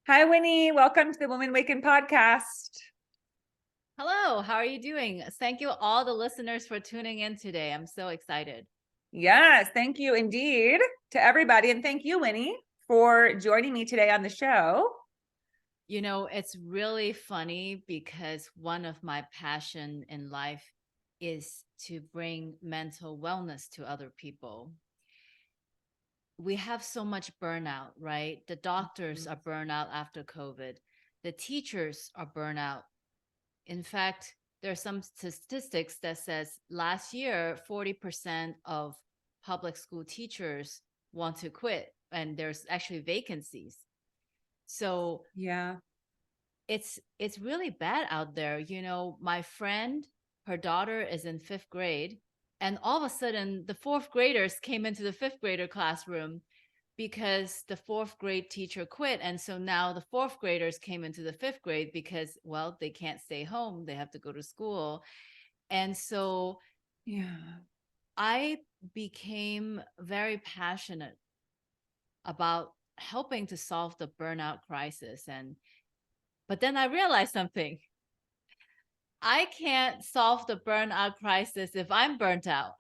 Hi, Winnie. Welcome to the Women Waken podcast. Hello, how are you doing? Thank you all the listeners for tuning in today. I'm so excited. Yes, thank you indeed to everybody. And thank you, Winnie, for joining me today on the show. You know, it's really funny because one of my passion in life is to bring mental wellness to other people. We have so much burnout, right? The doctors are burnout after COVID. The teachers are burnout. In fact, there are some statistics that says last year 40% of public school teachers want to quit and there's actually vacancies. So Yeah. it's really bad out there. You know, my friend, her daughter is in 5th grade, and all of a sudden the 4th graders came into the 5th grader classroom because the 4th grade teacher quit. And so now the 4th graders came into the 5th grade because, well, they can't stay home. They have to go to school. And so Yeah. I became very passionate about helping to solve the burnout crisis. But then I realized something. I can't solve the burnout crisis if I'm burnt out.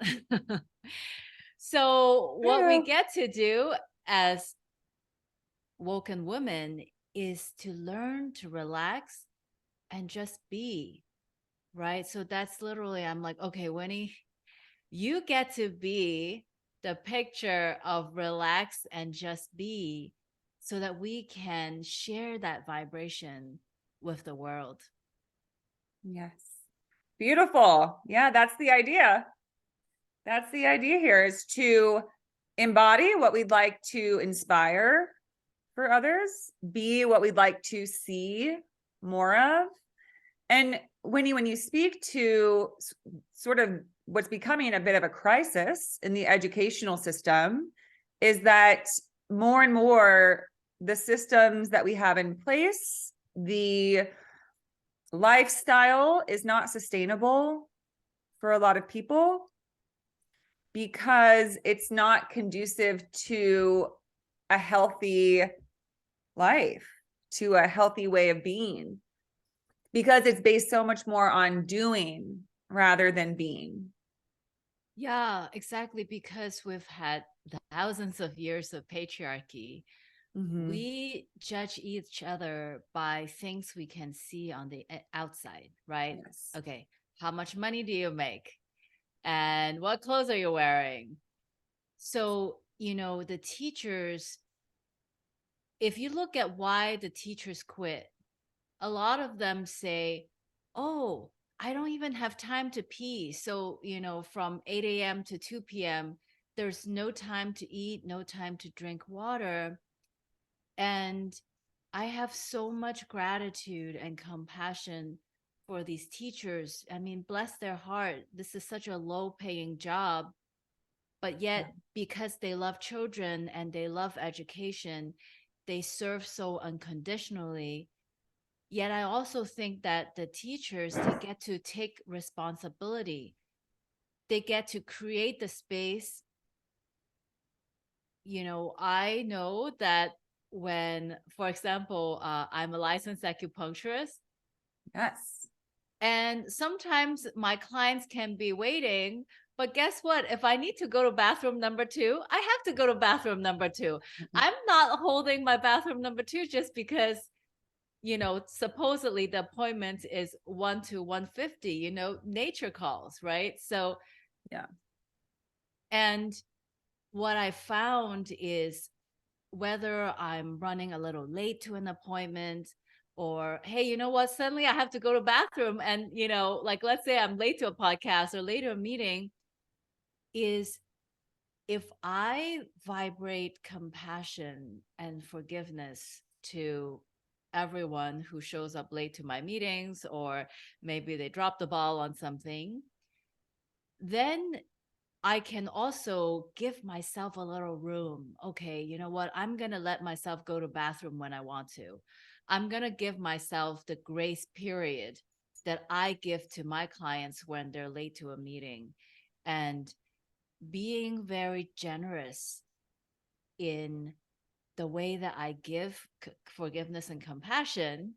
So what we True. get to do as woken women is to learn to relax and just be, right? So that's literally, I'm like, okay, Winnie, you get to be the picture of relax and just be so that we can share that vibration with the world. Yes. Beautiful. Yeah, that's the idea. That's the idea here is to embody what we'd like to inspire for others, be what we'd like to see more of. And Winnie, when you speak to sort of what's becoming a bit of a crisis in the educational system, is that more and more the systems that we have in place, the lifestyle is not sustainable for a lot of people because it's not conducive to a healthy life, to a healthy way of being, because it's based so much more on doing rather than being. Yeah, exactly. Because we've had thousands of years of patriarchy, Mm-hmm. we judge each other by things we can see on the outside, right? Yes. Okay, how much money do you make? And what clothes are you wearing? So, you know, the teachers, if you look at why the teachers quit, a lot of them say, oh, I don't even have time to pee. So, you know, from 8 a.m. to 2 p.m., there's no time to eat, no time to drink water. And I have so much gratitude and compassion for these teachers. I mean, bless their heart. This is such a low paying job. But Yeah. yet, because they love children and they love education, they serve so unconditionally. Yet I also think that the teachers, they get to take responsibility. They get to create the space. You know, I know that when, for example, I'm a licensed acupuncturist, Yes. and sometimes my clients can be waiting. But guess what? If I need to go to bathroom number two, I have to go to bathroom number two. I'm not holding my bathroom number two just because, you know, supposedly the appointment is 1 to 150, you know, nature calls, right? So, Yeah. and what I found is whether I'm running a little late to an appointment or, hey, you know what, suddenly I have to go to bathroom and, you know, like let's say I'm late to a podcast or late to a meeting, is if I vibrate compassion and forgiveness to everyone who shows up late to my meetings, or maybe they drop the ball on something, then I can also give myself a little room. Okay, you know what? I'm going to let myself go to bathroom when I want to. I'm going to give myself the grace period that I give to my clients when they're late to a meeting, and being very generous in the way that I give forgiveness and compassion.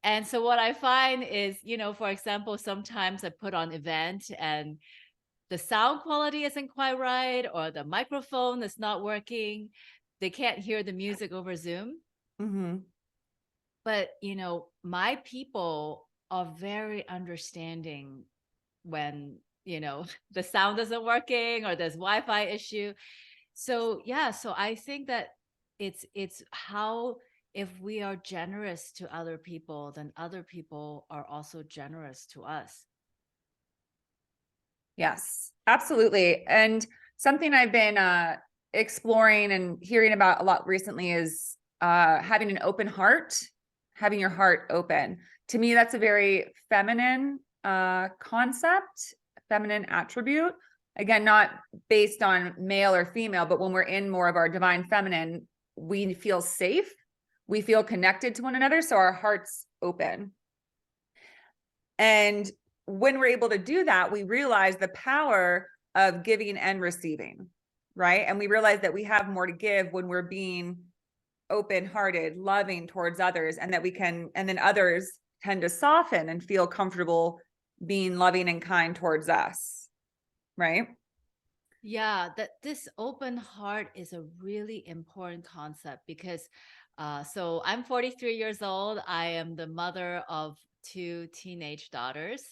And so what I find is, for example, sometimes I put on event and the sound quality isn't quite right, or the microphone is not working. They can't hear the music over Zoom. Mm-hmm. But, my people are very understanding when, the sound isn't working or there's Wi-Fi issue. So, yeah, so I think that it's how, if we are generous to other people, then other people are also generous to us. Yes, absolutely. And something I've been exploring and hearing about a lot recently is having an open heart, having your heart open. To me, that's a very feminine concept, feminine attribute. Again, not based on male or female, but when we're in more of our divine feminine, we feel safe, we feel connected to one another. So our heart's open. And when we're able to do that, we realize the power of giving and receiving, right? And we realize that we have more to give when we're being open-hearted, loving towards others, and that we can, and then others tend to soften and feel comfortable being loving and kind towards us, right? Yeah, that this open heart is a really important concept because so I'm 43 years old. I am the mother of two teenage daughters.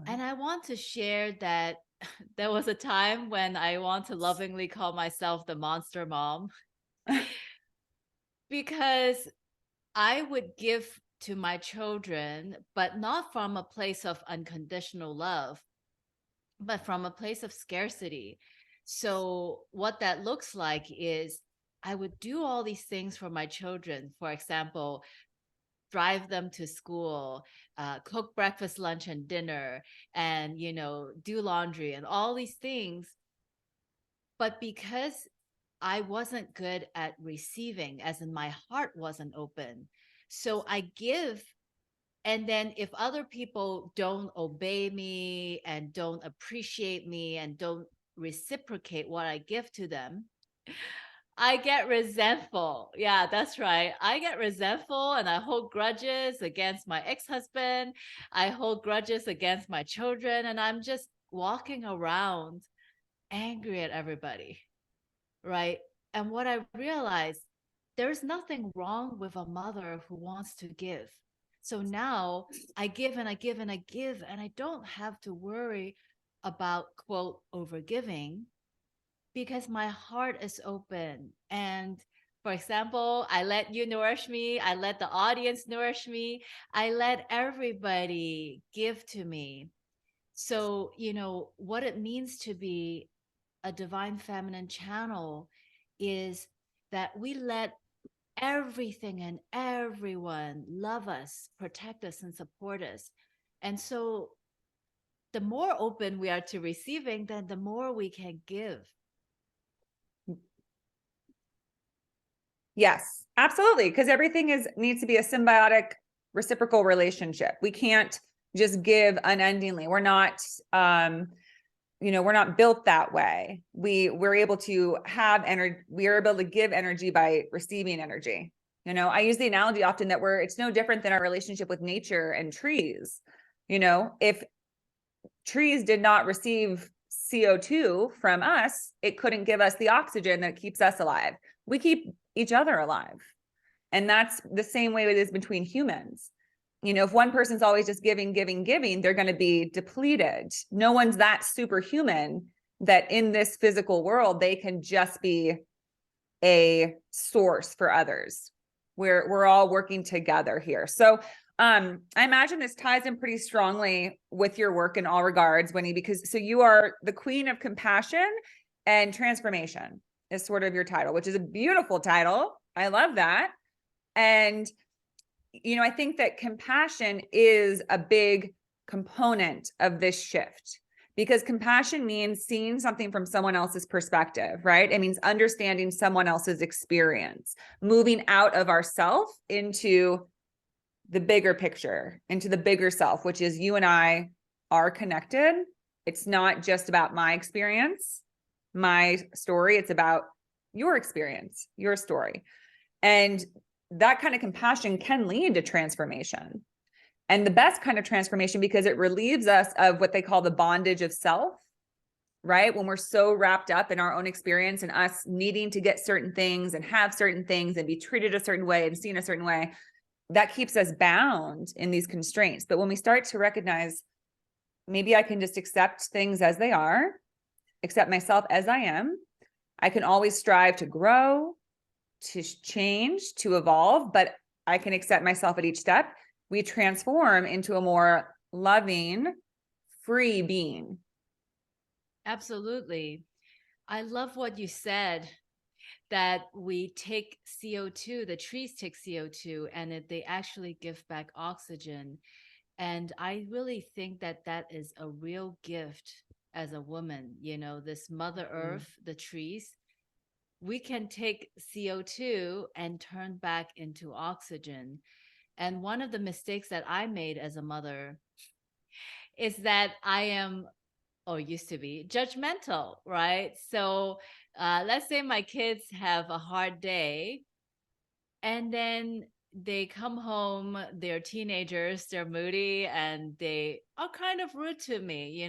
And I want to share that there was a time when I want to lovingly call myself the monster mom because I would give to my children, but not from a place of unconditional love, but from a place of scarcity. So, what that looks like is I would do all these things for my children. For example, drive them to school, cook breakfast, lunch, and dinner, and, do laundry and all these things. But because I wasn't good at receiving, as in my heart wasn't open. So I give. And then if other people don't obey me and don't appreciate me and don't reciprocate what I give to them, I get resentful. Yeah, that's right. I get resentful and I hold grudges against my ex-husband. I hold grudges against my children. And I'm just walking around angry at everybody. Right. And what I realized, there's nothing wrong with a mother who wants to give. So now I give and I give and I give, and I don't have to worry about, quote, overgiving because my heart is open. And for example, I let you nourish me, I let the audience nourish me, I let everybody give to me. So, what it means to be a divine feminine channel is that we let everything and everyone love us, protect us, and support us. And so the more open we are to receiving, then the more we can give. Yes, absolutely. Because everything needs to be a symbiotic, reciprocal relationship. We can't just give unendingly. We're not we're not built that way. We're able to have energy, we are able to give energy by receiving energy. I use the analogy often that it's no different than our relationship with nature and trees. If trees did not receive CO2 from us, it couldn't give us the oxygen that keeps us alive. We keep each other alive. And that's the same way it is between humans. If one person's always just giving, they're going to be depleted. No one's that superhuman that in this physical world, they can just be a source for others. We're all working together here. So I imagine this ties in pretty strongly with your work in all regards, Winnie, because so you are the queen of compassion and transformation is sort of your title, which is a beautiful title. I love that. And I think that compassion is a big component of this shift because compassion means seeing something from someone else's perspective, right? It means understanding someone else's experience, moving out of ourself into the bigger picture, into the bigger self, which is you and I are connected. It's not just about my experience, my story. It's about your experience, your story. And that kind of compassion can lead to transformation. And the best kind of transformation, because it relieves us of what they call the bondage of self, right? When we're so wrapped up in our own experience and us needing to get certain things and have certain things and be treated a certain way and seen a certain way, that keeps us bound in these constraints. But when we start to recognize, maybe I can just accept things as they are, accept myself as I am. I can always strive to grow, to change, to evolve, but I can accept myself at each step. We transform into a more loving, free being. Absolutely. I love what you said, that we take CO2, the trees take CO2, and they actually give back oxygen. And I really think that that is a real gift as a woman, this Mother Earth, the trees. We can take CO2 and turn back into oxygen. And one of the mistakes that I made as a mother is that I am, or used to be, judgmental, right? So let's say my kids have a hard day, and then they come home, they're teenagers, they're moody, and they are kind of rude to me.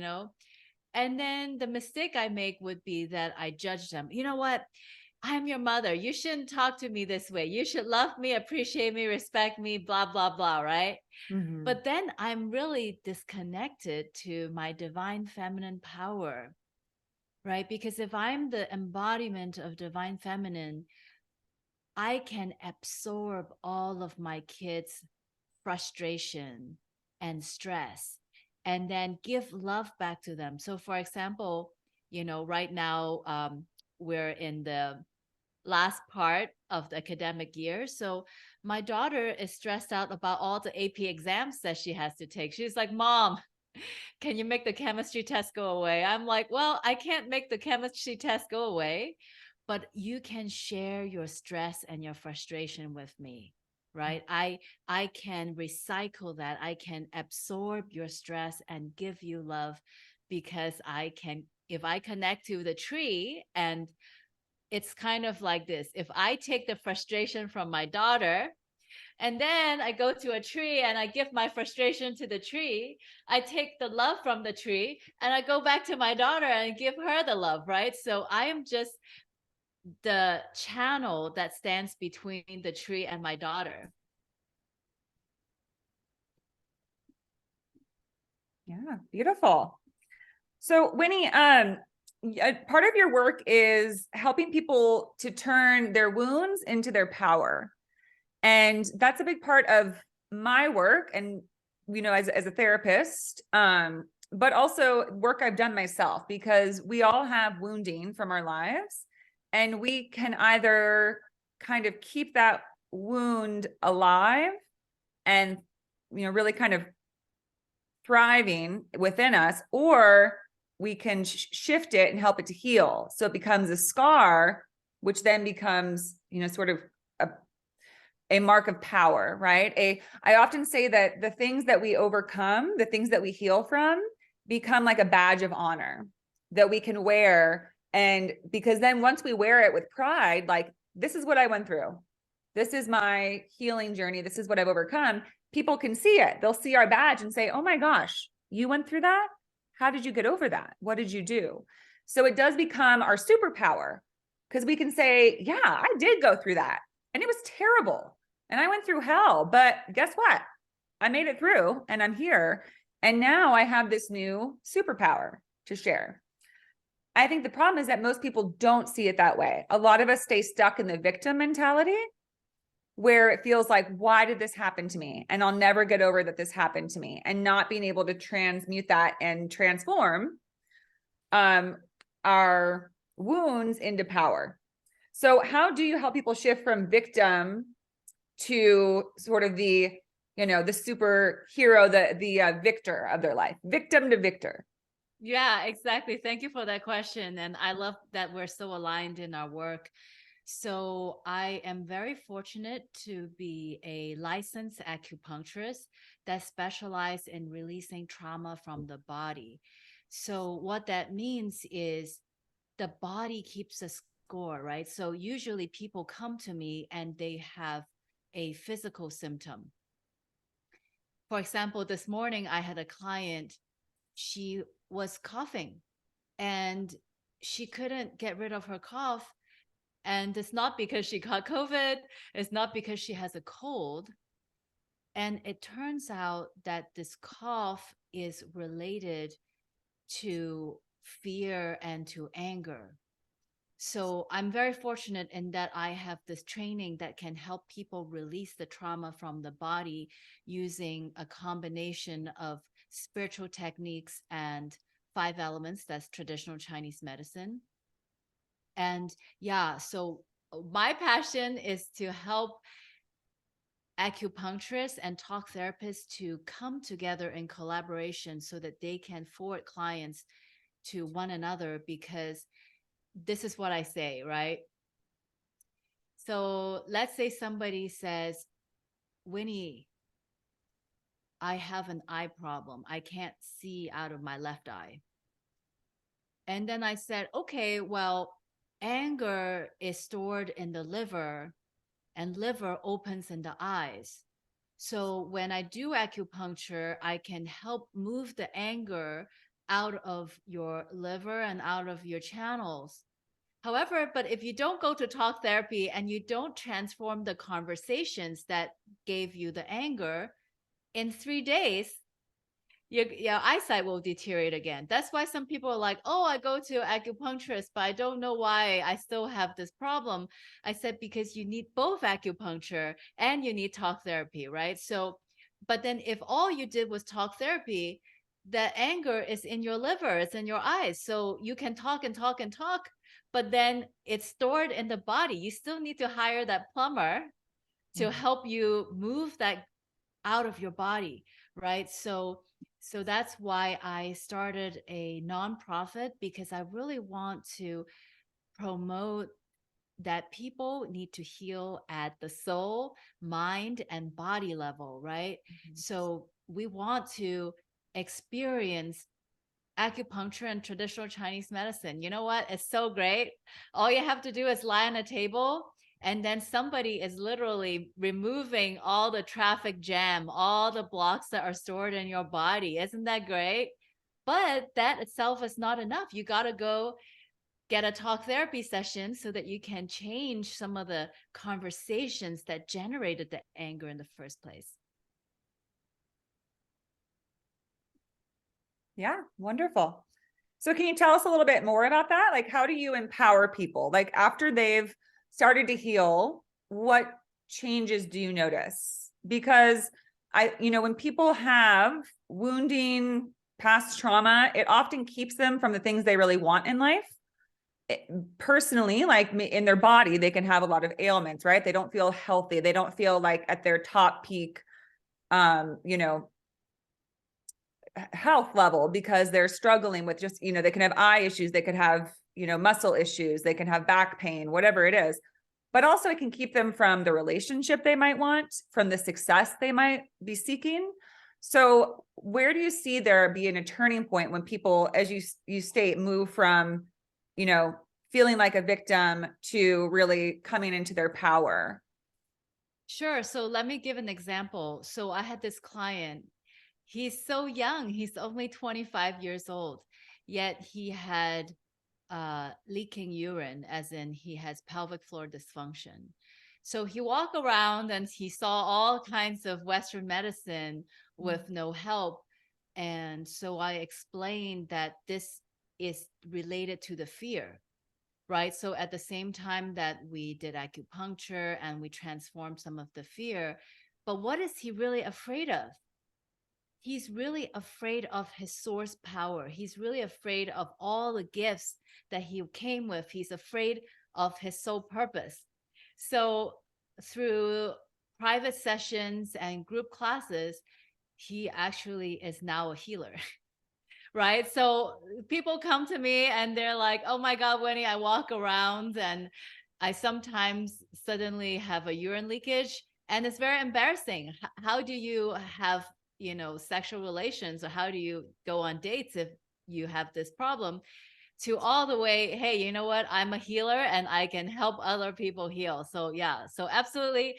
And then the mistake I make would be that I judge them. You know what? I'm your mother. You shouldn't talk to me this way. You should love me, appreciate me, respect me, blah, blah, blah, right? Mm-hmm. But then I'm really disconnected to my divine feminine power, right? Because if I'm the embodiment of divine feminine, I can absorb all of my kids' frustration and stress and then give love back to them. So, for example, right now, we're in the last part of the academic year. So my daughter is stressed out about all the AP exams that she has to take. She's like, Mom, can you make the chemistry test go away? I'm like, well, I can't make the chemistry test go away, but you can share your stress and your frustration with me, right? I can recycle that. I can absorb your stress and give you love, because I can, if I connect to the tree, and it's kind of like this. If I take the frustration from my daughter, and then I go to a tree and I give my frustration to the tree, I take the love from the tree and I go back to my daughter and give her the love, right? So I am just the channel that stands between the tree and my daughter. Yeah, beautiful. So Winnie, part of your work is helping people to turn their wounds into their power. And that's a big part of my work, and as a therapist, but also work I've done myself, because we all have wounding from our lives, and we can either kind of keep that wound alive and really kind of thriving within us, or we can shift it and help it to heal, so it becomes a scar, which then becomes sort of a mark of power, right? I often say that the things that we overcome, the things that we heal from, become like a badge of honor that we can wear. And because then once we wear it with pride, like, this is what I went through, this is my healing journey, this is what I've overcome, people can see it. They'll see our badge and say, oh my gosh, you went through that? How did you get over that? What did you do? So it does become our superpower, because we can say, yeah, I did go through that, and it was terrible, and I went through hell, but guess what? I made it through, and I'm here. And now I have this new superpower to share. I think the problem is that most people don't see it that way. A lot of us stay stuck in the victim mentality, where it feels like, why did this happen to me? And I'll never get over that this happened to me, and not being able to transmute that and transform our wounds into power. So how do you help people shift from victim to sort of the superhero, the victor of their life, victim to victor? Yeah, exactly. Thank you for that question. And I love that we're so aligned in our work. So I am very fortunate to be a licensed acupuncturist that specializes in releasing trauma from the body. So what that means is the body keeps us score, right? So usually people come to me and they have a physical symptom. For example, this morning I had a client, she was coughing and she couldn't get rid of her cough. And it's not because she got COVID, it's not because she has a cold. And it turns out that this cough is related to fear and to anger. So I'm very fortunate in that I have this training that can help people release the trauma from the body using a combination of spiritual techniques and 5 elements. That's traditional Chinese medicine. And yeah, so my passion is to help acupuncturists and talk therapists to come together in collaboration so that they can forward clients to one another, because this is what I say, right? So let's say somebody says, Winnie, I have an eye problem. I can't see out of my left eye. And then I said, okay, well, anger is stored in the liver and liver opens in the eyes. So when I do acupuncture, I can help move the anger out of your liver and out of your channels. However, but if you don't go to talk therapy and you don't transform the conversations that gave you the anger, in 3 days, your eyesight will deteriorate again. That's why some people are like, oh, I go to acupuncturist, but I don't know why I still have this problem. I said, because you need both acupuncture and you need talk therapy, right? So, but then if all you did was talk therapy, the anger is in your liver, it's in your eyes. So you can talk and talk and talk, but then it's stored in the body. You still need to hire that plumber to help you move that out of your body, right? So that's why I started a nonprofit, because I really want to promote that people need to heal at the soul, mind, and body level, right? So we want to experience acupuncture and traditional Chinese medicine. You know what? It's so great. All you have to do is lie on a table, and then somebody is literally removing all the traffic jam, all the blocks that are stored in your body. Isn't that great? But that itself is not enough. You got to go get a talk therapy session so that you can change some of the conversations that generated the anger in the first place. Yeah, wonderful. So can you tell us a little bit more about that? Like, how do you empower people? Like after they've started to heal, what changes do you notice? Because when people have wounding, past trauma, it often keeps them from the things they really want in life. Personally, like in their body, they can have a lot of ailments, right? They don't feel healthy. They don't feel like at their top peak, health level, because they're struggling with just, they can have eye issues, they could have, muscle issues, they can have back pain, whatever it is. But also it can keep them from the relationship they might want, from the success they might be seeking. So where do you see there being a turning point when people, as you state, move from, feeling like a victim to really coming into their power? Sure. So let me give an example. So I had this client. He's so young. He's only 25 years old, yet he had leaking urine, as in he has pelvic floor dysfunction. So he walked around and he saw all kinds of Western medicine with no help. And so I explained that this is related to the fear, right? So at the same time that we did acupuncture and we transformed some of the fear, but what is he really afraid of? He's really afraid of his source power. He's really afraid of all the gifts that he came with. He's afraid of his soul purpose. So through private sessions and group classes, he actually is now a healer. Right? So people come to me and they're like, oh my God, Winnie, I walk around and I sometimes suddenly have a urine leakage and it's very embarrassing. How do you have, sexual relations, or how do you go on dates if you have this problem? to all the way, hey, you know what? I'm a healer and I can help other people heal. So yeah, so absolutely.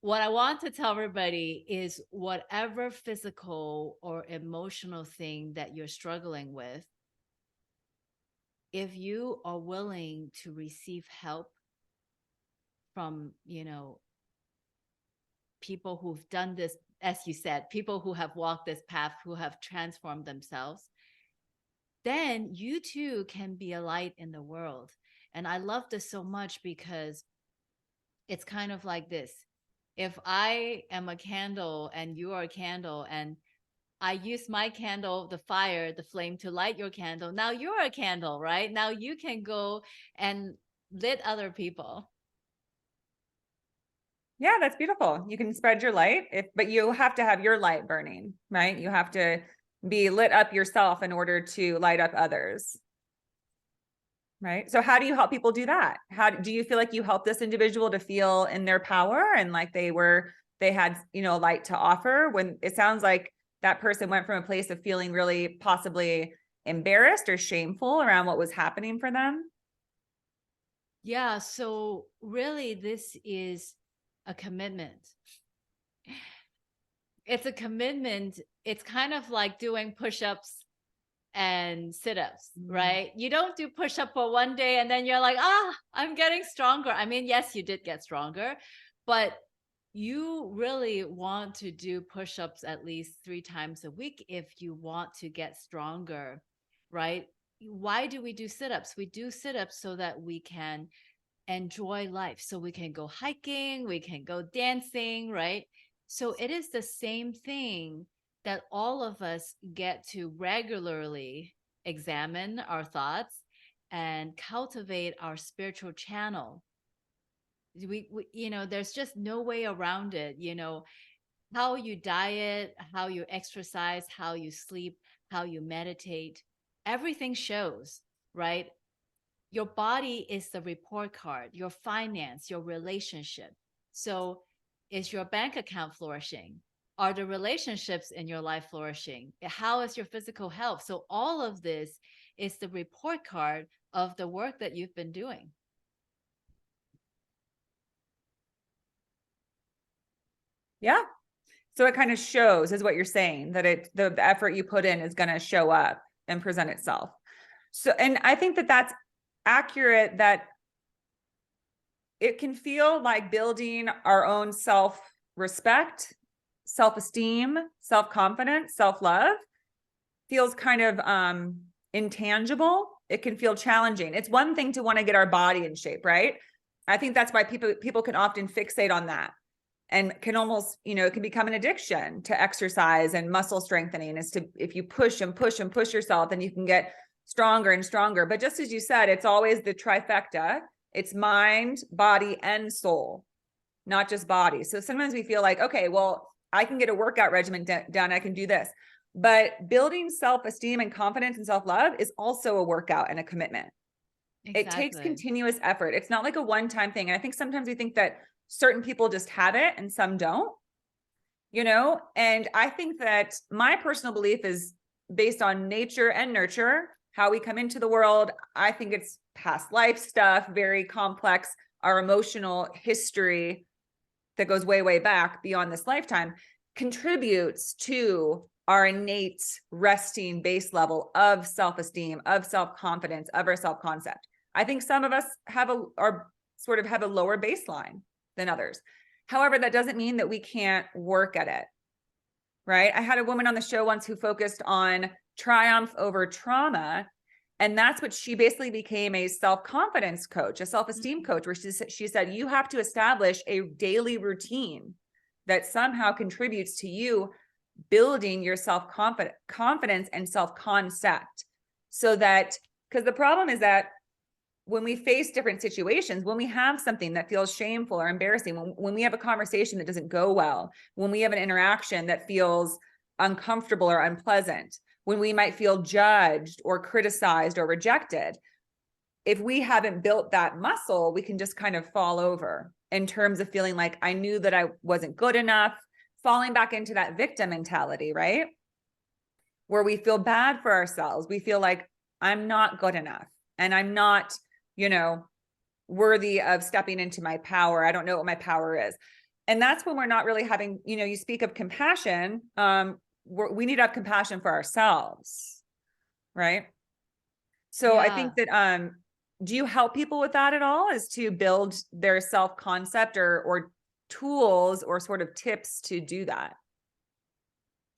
What I want to tell everybody is whatever physical or emotional thing that you're struggling with, if you are willing to receive help from, people who've done this, as you said, people who have walked this path, who have transformed themselves, then you too can be a light in the world. And I love this so much because it's kind of like this. If I am a candle and you are a candle, and I use my candle, the fire, the flame to light your candle, now you're a candle, right? Now you can go and lit other people. Yeah, that's beautiful. You can spread your light, but you have to have your light burning, right? You have to be lit up yourself in order to light up others. Right. So how do you help people do that? How do you feel like you help this individual to feel in their power and like they had, a light to offer, when it sounds like that person went from a place of feeling really possibly embarrassed or shameful around what was happening for them? Yeah. So really, this is a commitment. It's a commitment. It's kind of like doing push-ups and sit-ups, right? You don't do push-up for one day and then you're like, I'm getting stronger. I mean, yes, you did get stronger, but you really want to do push-ups at least 3 times a week if you want to get stronger, right? Why do we do sit-ups? We do sit-ups so that we can enjoy life, so we can go hiking, we can go dancing, right? So it is the same thing that all of us get to regularly examine our thoughts and cultivate our spiritual channel. There's just no way around it. How you diet, how you exercise, how you sleep, how you meditate, everything shows, right? Your body is the report card, your finance, your relationship. So is your bank account flourishing? Are the relationships in your life flourishing? How is your physical health? So all of this is the report card of the work that you've been doing. Yeah. So it kind of shows, is what you're saying, that the effort you put in is going to show up and present itself. So, and I think that that's accurate, that it can feel like building our own self-respect, self-esteem, self-confidence, self-love feels kind of intangible. It can feel challenging. It's one thing to want to get our body in shape, right? I think that's why people can often fixate on that, and can almost, it can become an addiction to exercise and muscle strengthening, if you push and push and push yourself, then you can get stronger and stronger. But just as you said, it's always the trifecta. It's mind, body, and soul, not just body. So sometimes we feel like, okay, well, I can get a workout regimen done. I can do this. But building self-esteem and confidence and self-love is also a workout and a commitment. Exactly. It takes continuous effort. It's not like a one-time thing. And I think sometimes we think that certain people just have it and some don't, and I think that my personal belief is based on nature and nurture, how we come into the world. I think it's past life stuff, very complex, our emotional history that goes way, way back beyond this lifetime contributes to our innate resting base level of self-esteem, of self-confidence, of our self-concept. I think some of us have a lower baseline than others. However, that doesn't mean that we can't work at it, right? I had a woman on the show once who focused on triumph over trauma. And that's what she basically became, a self-confidence coach, a self-esteem coach, where she said, you have to establish a daily routine that somehow contributes to you building your self-confidence and self-concept. So that, because the problem is that when we face different situations, when we have something that feels shameful or embarrassing, when we have a conversation that doesn't go well, when we have an interaction that feels uncomfortable or unpleasant, when we might feel judged or criticized or rejected, if we haven't built that muscle, we can just kind of fall over in terms of feeling like, I knew that I wasn't good enough, falling back into that victim mentality, right? Where we feel bad for ourselves. We feel like I'm not good enough, and I'm not, worthy of stepping into my power. I don't know what my power is. And that's when we're not really having, you speak of compassion. We need to have compassion for ourselves, right? So I Yeah. think that do you help people with that at all, is to build their self-concept or tools or sort of tips to do that?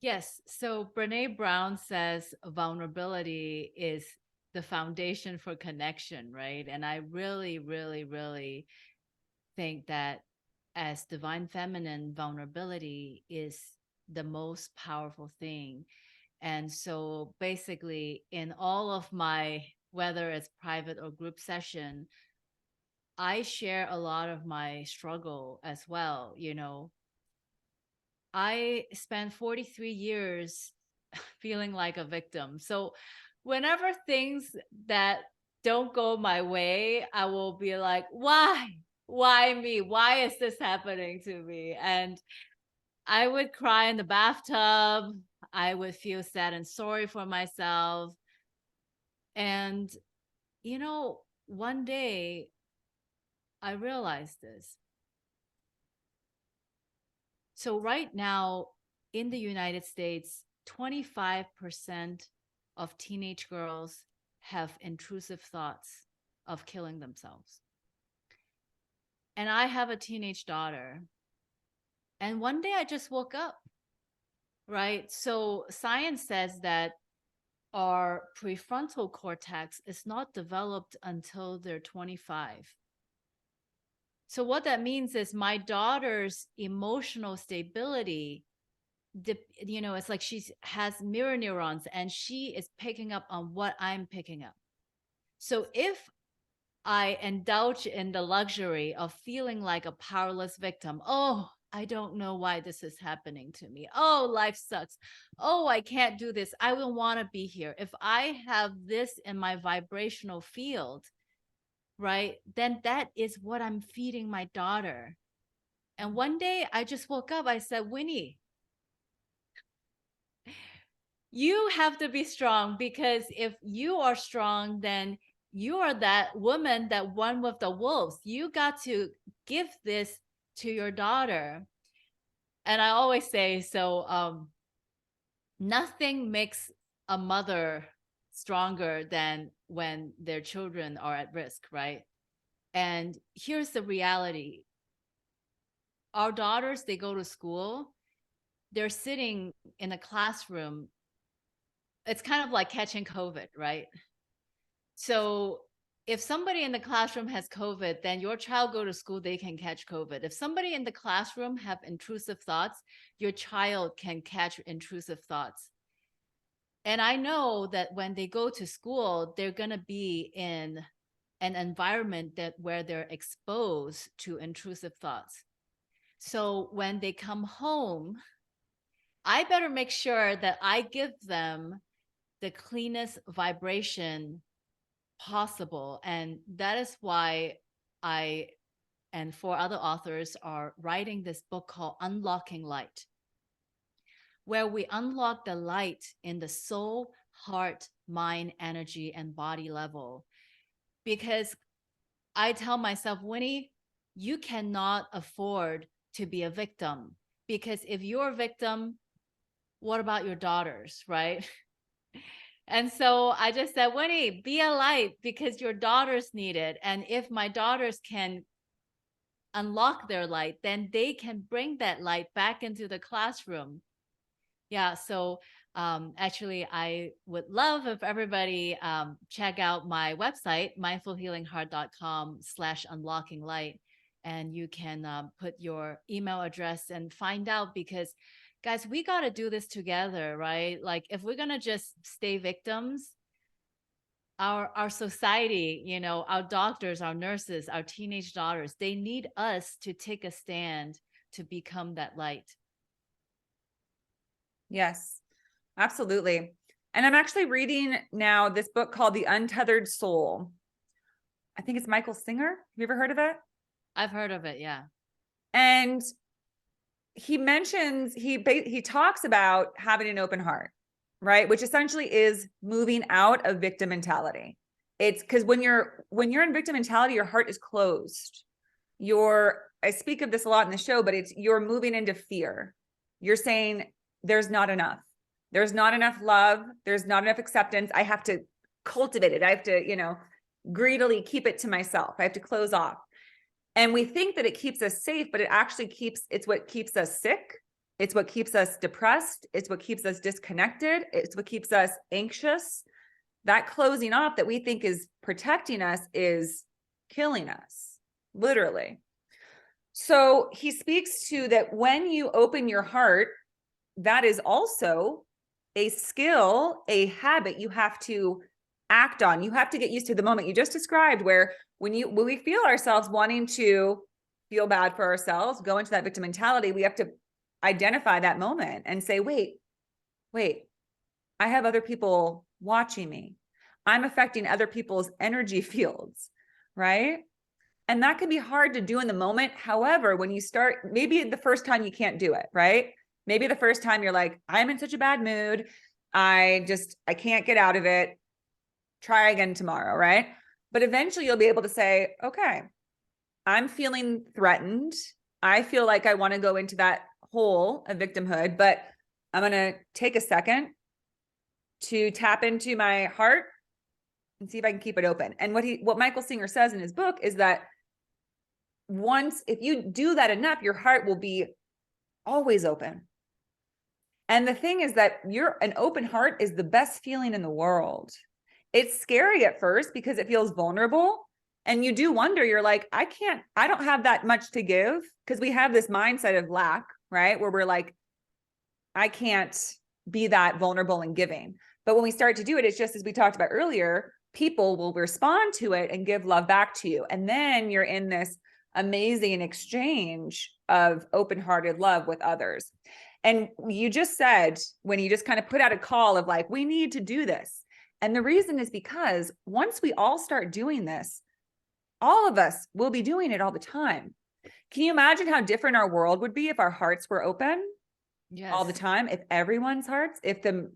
Yes. So Brene Brown says vulnerability is the foundation for connection, right? And I really, really, really think that as divine feminine, vulnerability is the most powerful thing. And so basically, in all of my, whether it's private or group session, I share a lot of my struggle as well. I spent 43 years feeling like a victim. So whenever things that don't go my way, I will be like, why? Why me? Why is this happening to me? And I would cry in the bathtub. I would feel sad and sorry for myself. And, one day I realized this. So, right now in the United States, 25% of teenage girls have intrusive thoughts of killing themselves. And I have a teenage daughter. And one day I just woke up, right? So, science says that our prefrontal cortex is not developed until they're 25. So what that means is my daughter's emotional stability, it's like she has mirror neurons and she is picking up on what I'm picking up. So if I indulge in the luxury of feeling like a powerless victim, oh, I don't know why this is happening to me. Oh, life sucks. Oh, I can't do this. I don't want to be here. If I have this in my vibrational field, right, then that is what I'm feeding my daughter. And one day I just woke up. I said, Winnie, you have to be strong, because if you are strong, then you are that woman that won with the wolves. You got to give this to your daughter. And I always say, so nothing makes a mother stronger than when their children are at risk, right? And here's the reality. Our daughters, they go to school, they're sitting in a classroom. It's kind of like catching COVID, right? So if somebody in the classroom has COVID, then your child go to school, they can catch COVID. If somebody in the classroom have intrusive thoughts, your child can catch intrusive thoughts. And I know that when they go to school, they're going to be in an environment where they're exposed to intrusive thoughts. So when they come home, I better make sure that I give them the cleanest vibration possible. And that is why I and 4 other authors are writing this book called Unlocking Light, where we unlock the light in the soul, heart, mind, energy, and body level. Because I tell myself, Winnie, you cannot afford to be a victim. Because if you're a victim, what about your daughters, right? And so I just said, Winnie, be a light, because your daughters need it. And if my daughters can unlock their light, then they can bring that light back into the classroom. Yeah. So actually, I would love if everybody check out my website, mindfulhealingheart.com/unlockinglight. And you can put your email address and find out, because guys, we got to do this together, right? Like if we're going to just stay victims, our society, our doctors, our nurses, our teenage daughters, they need us to take a stand to become that light. Yes, absolutely. And I'm actually reading now this book called The Untethered Soul. I think it's Michael Singer. Have you ever heard of it? I've heard of it, yeah. And he mentions, he talks about having an open heart, right? Which essentially is moving out of victim mentality. It's because when you're in victim mentality, your heart is closed. I speak of this a lot in the show, but you're moving into fear. You're saying there's not enough. There's not enough love. There's not enough acceptance. I have to cultivate it. I have to, greedily keep it to myself. I have to close off. And we think that it keeps us safe, but it's what keeps us sick. It's what keeps us depressed. It's what keeps us disconnected. It's what keeps us anxious. That closing off that we think is protecting us is killing us, literally. So he speaks to that when you open your heart, that is also a skill, a habit you have to act on. You have to get used to the moment you just described, where when we feel ourselves wanting to feel bad for ourselves, go into that victim mentality, we have to identify that moment and say, wait, I have other people watching me. I'm affecting other people's energy fields, right? And that can be hard to do in the moment. However, when you start, maybe the first time you can't do it, right? Maybe the first time you're like, I'm in such a bad mood. I can't get out of it. Try again tomorrow, right? But eventually you'll be able to say, okay, I'm feeling threatened. I feel like I want to go into that hole of victimhood, but I'm going to take a second to tap into my heart and see if I can keep it open. And what Michael Singer says in his book is that if you do that enough, your heart will be always open. And the thing is that an open heart is the best feeling in the world. It's scary at first because it feels vulnerable. And you do wonder, you're like, I don't have that much to give, because we have this mindset of lack, right? Where we're like, I can't be that vulnerable and giving. But when we start to do it, it's just as we talked about earlier, people will respond to it and give love back to you. And then you're in this amazing exchange of open-hearted love with others. And you just said, when you just kind of put out a call of like, we need to do this. And the reason is because once we all start doing this, all of us will be doing it all the time. Can you imagine how different our world would be if our hearts were open all the time? If everyone's hearts, if the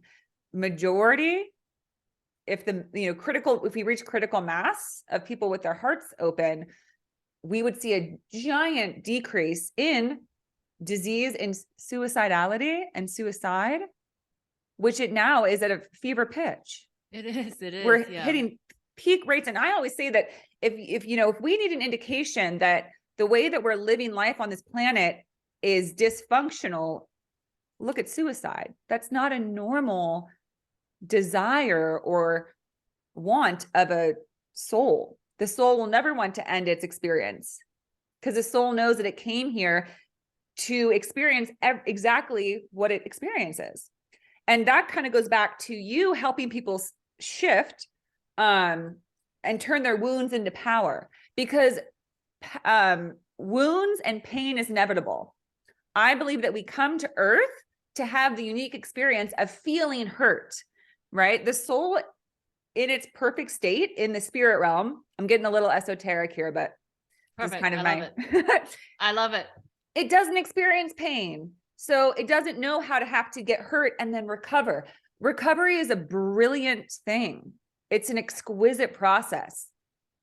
majority, if we reach critical mass of people with their hearts open, we would see a giant decrease in disease and suicidality and suicide, which it now is at a fever pitch. It is. We're hitting peak rates. And I always say that if we need an indication that the way that we're living life on this planet is dysfunctional, look at suicide. That's not a normal desire or want of a soul. The soul will never want to end its experience, because the soul knows that it came here to experience exactly what it experiences. And that kind of goes back to you helping people shift and turn their wounds into power, because wounds and pain is inevitable. I believe that we come to earth to have the unique experience of feeling hurt, right? The soul in its perfect state in the spirit realm. I'm getting a little esoteric here, but Perfect. Kind of I love it. It doesn't experience pain. So it doesn't know how to have to get hurt and then recover. Recovery is a brilliant thing. It's an exquisite process.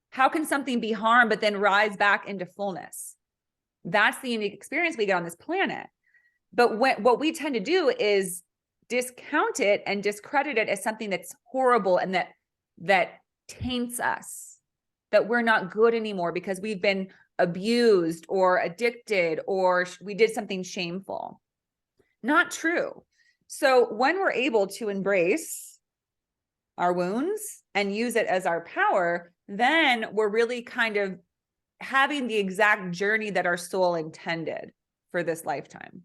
How can something be harmed but then rise back into fullness? That's the unique experience we get on this planet. But what we tend to do is discount it and discredit it as something that's horrible and that taints us, that we're not good anymore because we've been abused or addicted or we did something shameful. Not true. So when we're able to embrace our wounds and use it as our power, then we're really kind of having the exact journey that our soul intended for this lifetime.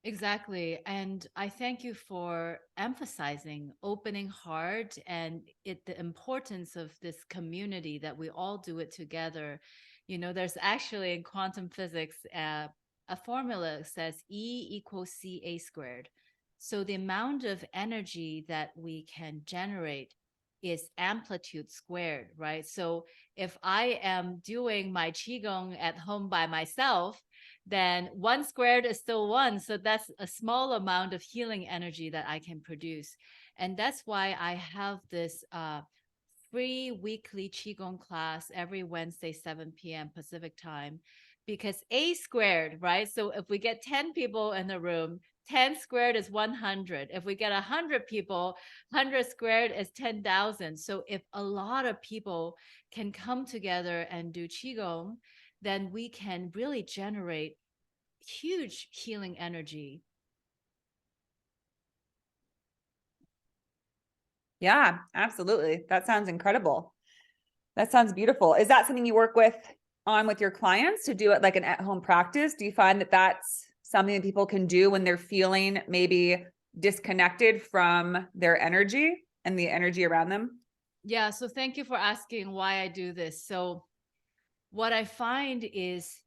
Exactly. And I thank you for emphasizing opening heart and the importance of this community, that we all do it together. There's actually in quantum physics, a formula that says E = ca². So the amount of energy that we can generate is amplitude squared, right? So if I am doing my Qigong at home by myself, then 1 squared is still 1. So that's a small amount of healing energy that I can produce. And that's why I have this free weekly Qigong class every Wednesday, 7 p.m. Pacific time, because A squared, right? So if we get 10 people in the room, 10 squared is 100. If we get 100 people, 100 squared is 10,000. So if a lot of people can come together and do Qigong, then we can really generate huge healing energy. Yeah, absolutely. That sounds incredible. That sounds beautiful. Is that something you work with your clients to do it like an at-home practice? Do you find that that's something that people can do when they're feeling maybe disconnected from their energy and the energy around them? Yeah, so thank you for asking why I do this. So what I find is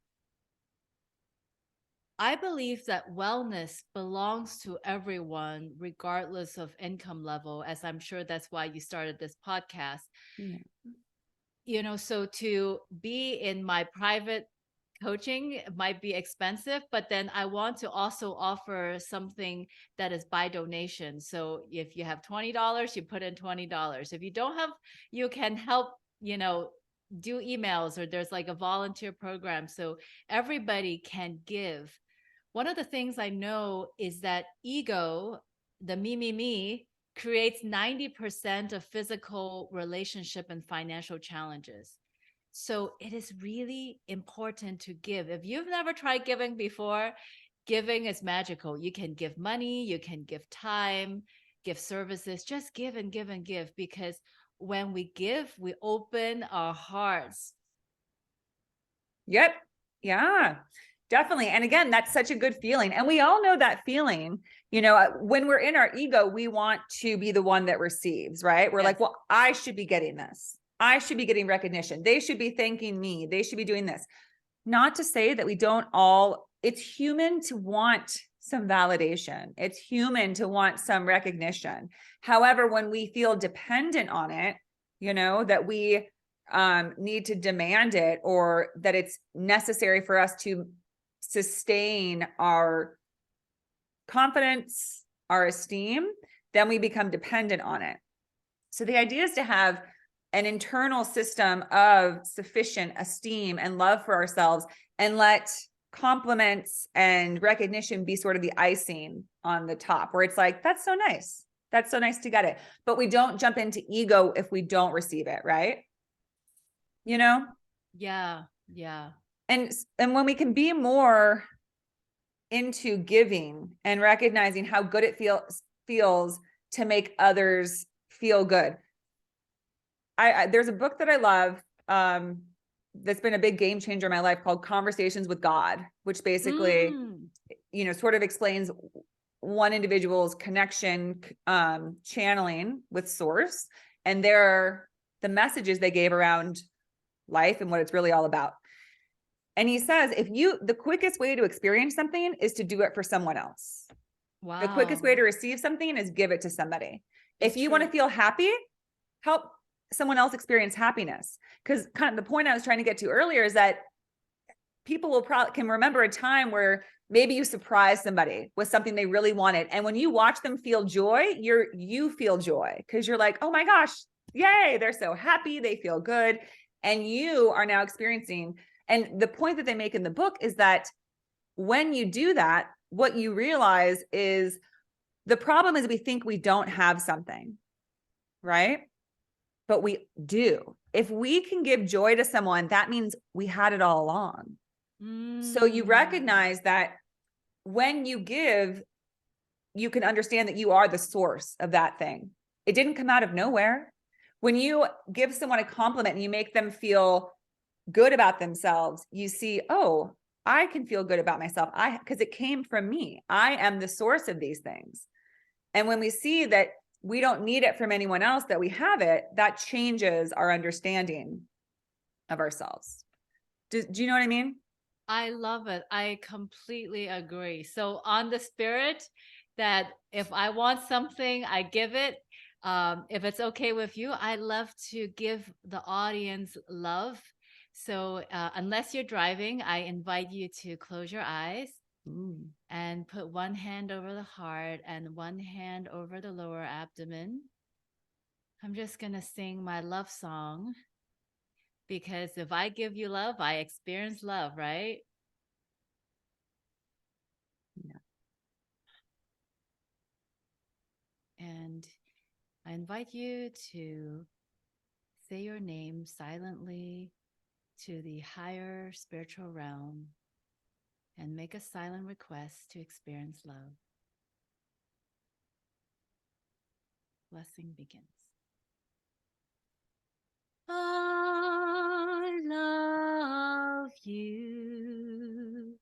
I believe that wellness belongs to everyone, regardless of income level, as I'm sure that's why you started this podcast. Yeah. So to be in my private coaching might be expensive, but then I want to also offer something that is by donation. So if you have $20, you put in $20. If you don't have, you can help, do emails, or there's like a volunteer program. So everybody can give. One of the things I know is that ego, the me, creates 90% of physical relationship and financial challenges. So it is really important to give. If you've never tried giving before, giving is magical. You can give money, you can give time, give services, just give and give and give, because when we give, we open our hearts. Yep. Yeah, definitely. And again, that's such a good feeling. And we all know that feeling, when we're in our ego, we want to be the one that receives, right? We're Yes. like, well, I should be getting this. I should be getting recognition. They should be thanking me. They should be doing this. Not to say that we don't all, it's human to want some validation. It's human to want some recognition. However, when we feel dependent on it, that we need to demand it, or that it's necessary for us to sustain our confidence, our esteem, then we become dependent on it. So the idea is to have an internal system of sufficient esteem and love for ourselves, and let compliments and recognition be sort of the icing on the top, where it's like, that's so nice. That's so nice to get it. But we don't jump into ego if we don't receive it, right? Yeah. Yeah. And when we can be more into giving and recognizing how good it feels to make others feel good. There's a book that I love that's been a big game changer in my life, called Conversations with God, which basically sort of explains one individual's connection, channeling with source, and the messages they gave around life and what it's really all about. And he says, the quickest way to experience something is to do it for someone else. Wow. The quickest way to receive something is give it to somebody. It's if you true. want to feel happy, help someone else experience happiness. Because kind of the point I was trying to get to earlier is that people can remember a time where maybe you surprised somebody with something they really wanted. And when you watch them feel joy, you feel joy, because you're like, oh my gosh, yay, they're so happy, they feel good. And you are now experiencing. And the point that they make in the book is that when you do that, what you realize is the problem is we think we don't have something, right? But we do. If we can give joy to someone, that means we had it all along. So you recognize that when you give, you can understand that you are the source of that thing. It didn't come out of nowhere. When you give someone a compliment and you make them feel good about themselves, you see, oh, I can feel good about myself. Because it came from me. I am the source of these things. And when we see that we don't need it from anyone else, that we have it, that changes our understanding of ourselves. Do you know what I mean? I love it. I completely agree. So on the spirit that if I want something, I give it. If it's okay with you, I love to give the audience love. So, unless you're driving, I invite you to close your eyes Mm. and put one hand over the heart and one hand over the lower abdomen. I'm just going to sing my love song because if I give you love, I experience love, right? Yeah. And I invite you to say your name silently to the higher spiritual realm and make a silent request to experience love. Blessing begins. I love you.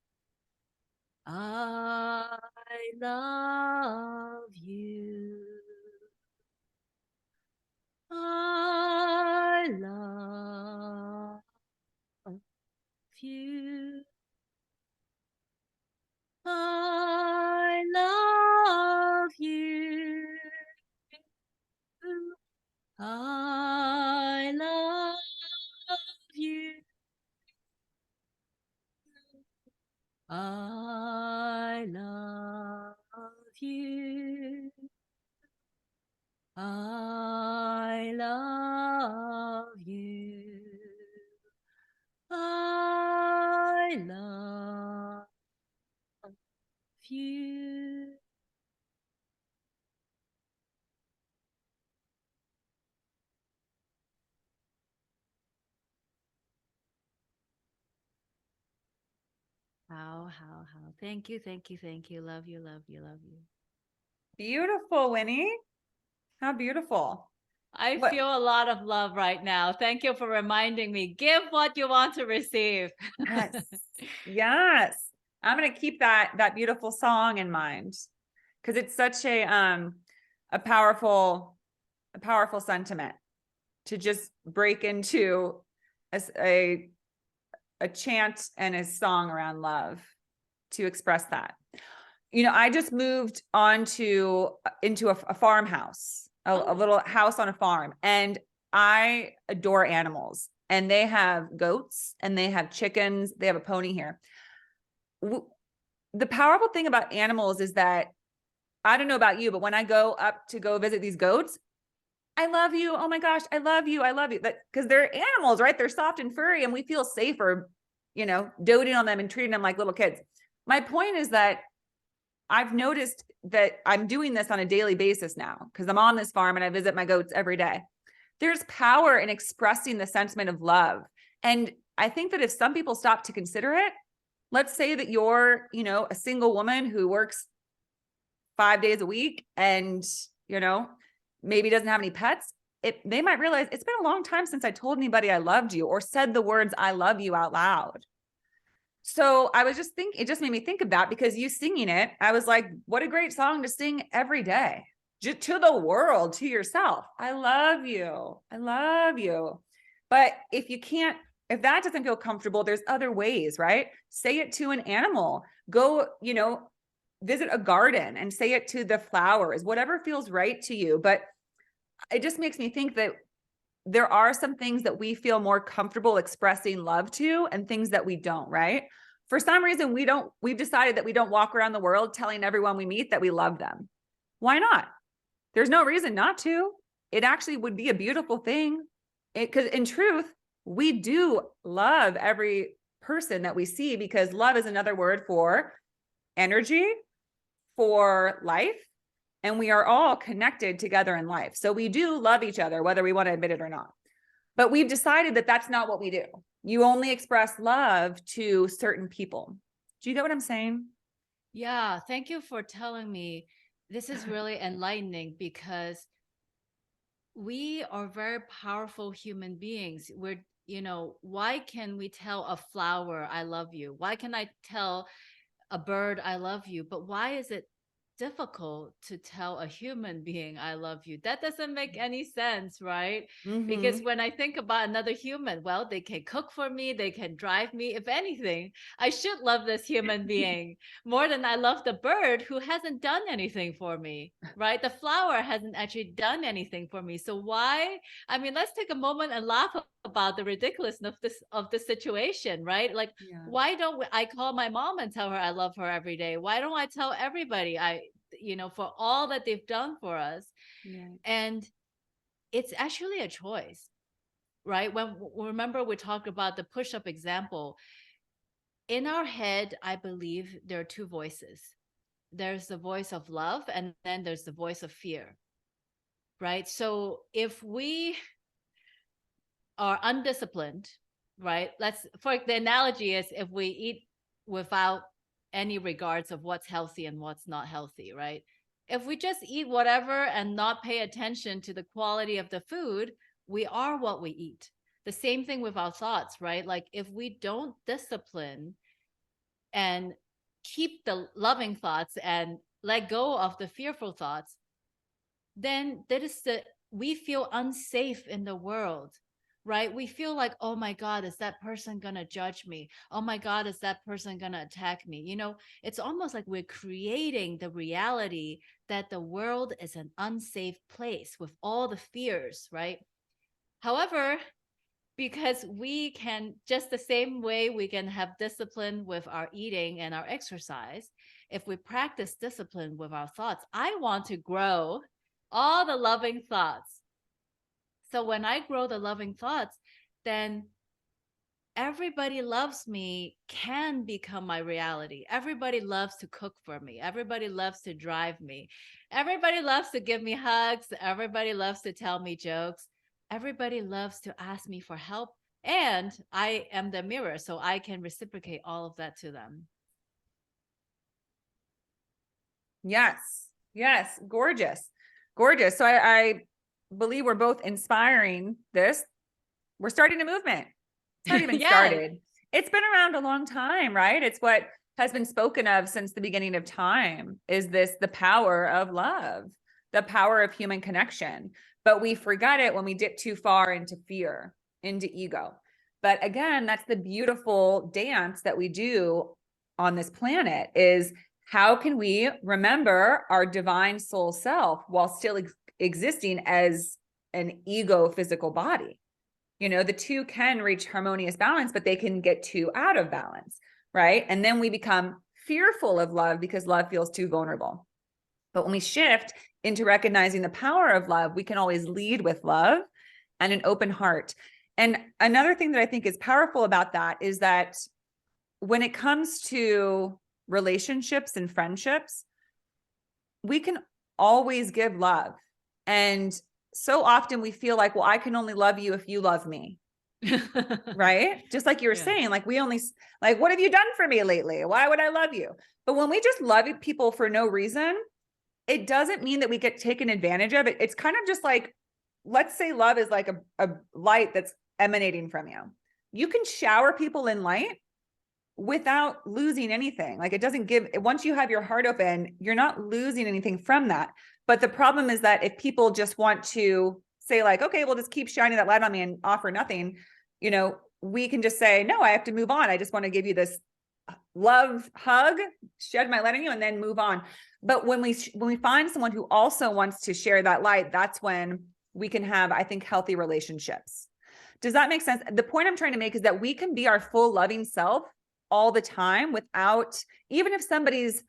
I love you. I love you. I love you. I love you. I love you. I love you. I love you. How. Thank you, thank you, thank you. Love you, love you, love you. Beautiful, Winnie. How beautiful. I What? feel a lot of love right now. Thank you for reminding me. Give what you want to receive. Yes. Yes. I'm going to keep that beautiful song in mind because it's such a powerful sentiment to just break into a chant and a song around love to express that. You know, I just moved into a farmhouse, a little house on a farm, and I adore animals. And they have goats and they have chickens. They have a pony here. The powerful thing about animals is that I don't know about you, but when I go up to go visit these goats, I love you. Oh my gosh, I love you. I love you. Because they're animals, right? They're soft and furry, and we feel safer, doting on them and treating them like little kids. My point is that I've noticed that I'm doing this on a daily basis now because I'm on this farm and I visit my goats every day. There's power in expressing the sentiment of love. And I think that if some people stop to consider it, let's say that you're, a single woman who works 5 days a week and, maybe doesn't have any pets, they might realize it's been a long time since I told anybody I loved you or said the words I love you out loud. So I was just thinking, it just made me think of that because you singing it, I was like, what a great song to sing every day, just to the world, to yourself. I love you. I love you. But if that doesn't feel comfortable, there's other ways, right? Say it to an animal. Go, visit a garden and say it to the flowers, whatever feels right to you. But it just makes me think that there are some things that we feel more comfortable expressing love to and things that we don't, right? For some reason, we've decided that we don't walk around the world telling everyone we meet that we love them. Why not? There's no reason not to. It actually would be a beautiful thing. Because in truth, we do love every person that we see because love is another word for energy, for life, and we are all connected together in life. So we do love each other, whether we want to admit it or not. But we've decided that that's not what we do. You only express love to certain people. Do you get what I'm saying? Yeah, thank you for telling me. This is really enlightening because we are very powerful human beings. Why can we tell a flower, I love you? Why can I tell a bird, I love you? But why is it difficult to tell a human being, I love you? That doesn't make any sense, right? Because Mm-hmm. when I think about another human, well, they can cook for me, they can drive me. If anything, I should love this human being more than I love the bird who hasn't done anything for me, right? The flower hasn't actually done anything for me. So why? I mean, let's take a moment and laugh about the ridiculousness of this situation, right? Like, Yeah. why don't I call my mom and tell her I love her every day? Why don't I tell everybody for all that they've done for us? Yeah. And it's actually a choice, right? Remember we talked about the push-up example. In our head, I believe there are two voices. There's the voice of love, and then there's the voice of fear, right? So if we are undisciplined, right? For the analogy is if we eat without any regards of what's healthy and what's not healthy, right? If we just eat whatever and not pay attention to the quality of the food, we are what we eat. The same thing with our thoughts, right? Like if we don't discipline and keep the loving thoughts and let go of the fearful thoughts, then we feel unsafe in the world, right? We feel like, oh my God, is that person gonna judge me? Oh my God, is that person gonna attack me? It's almost like we're creating the reality that the world is an unsafe place with all the fears, right? However, because we can, just the same way we can have discipline with our eating and our exercise, if we practice discipline with our thoughts, I want to grow all the loving thoughts. So when I grow the loving thoughts, then everybody loves me can become my reality. Everybody loves to cook for me. Everybody loves to drive me. Everybody loves to give me hugs. Everybody loves to tell me jokes. Everybody loves to ask me for help. And I am the mirror, so I can reciprocate all of that to them. Yes. Yes. Gorgeous. Gorgeous. So I believe we're both inspiring this. We're starting a movement. It's not even Yes. started. It's been around a long time, right? It's what has been spoken of since the beginning of time, is the power of love, the power of human connection. But we forget it when we dip too far into fear, into ego. But again, that's the beautiful dance that we do on this planet, is how can we remember our divine soul self while still existing as an ego physical body? The two can reach harmonious balance, but they can get too out of balance, right? And then we become fearful of love because love feels too vulnerable. But when we shift into recognizing the power of love, we can always lead with love and an open heart. And another thing that I think is powerful about that is that when it comes to relationships and friendships, we can always give love. And so often we feel like, well, I can only love you if you love me. Right? Just like you were saying, like what have you done for me lately? Why would I love you? But when we just love people for no reason, it doesn't mean that we get taken advantage of. It's kind of just like, let's say love is like a light that's emanating from you. You can shower people in light without losing anything. Like it doesn't once you have your heart open, you're not losing anything from that. But the problem is that if people just want to say like, okay, we'll just keep shining that light on me and offer nothing, we can just say, no, I have to move on. I just want to give you this love hug, shed my light on you, and then move on. But when we find someone who also wants to share that light, that's when we can have, I think, healthy relationships. Does that make sense? The point I'm trying to make is that we can be our full loving self all the time without, even if somebody's,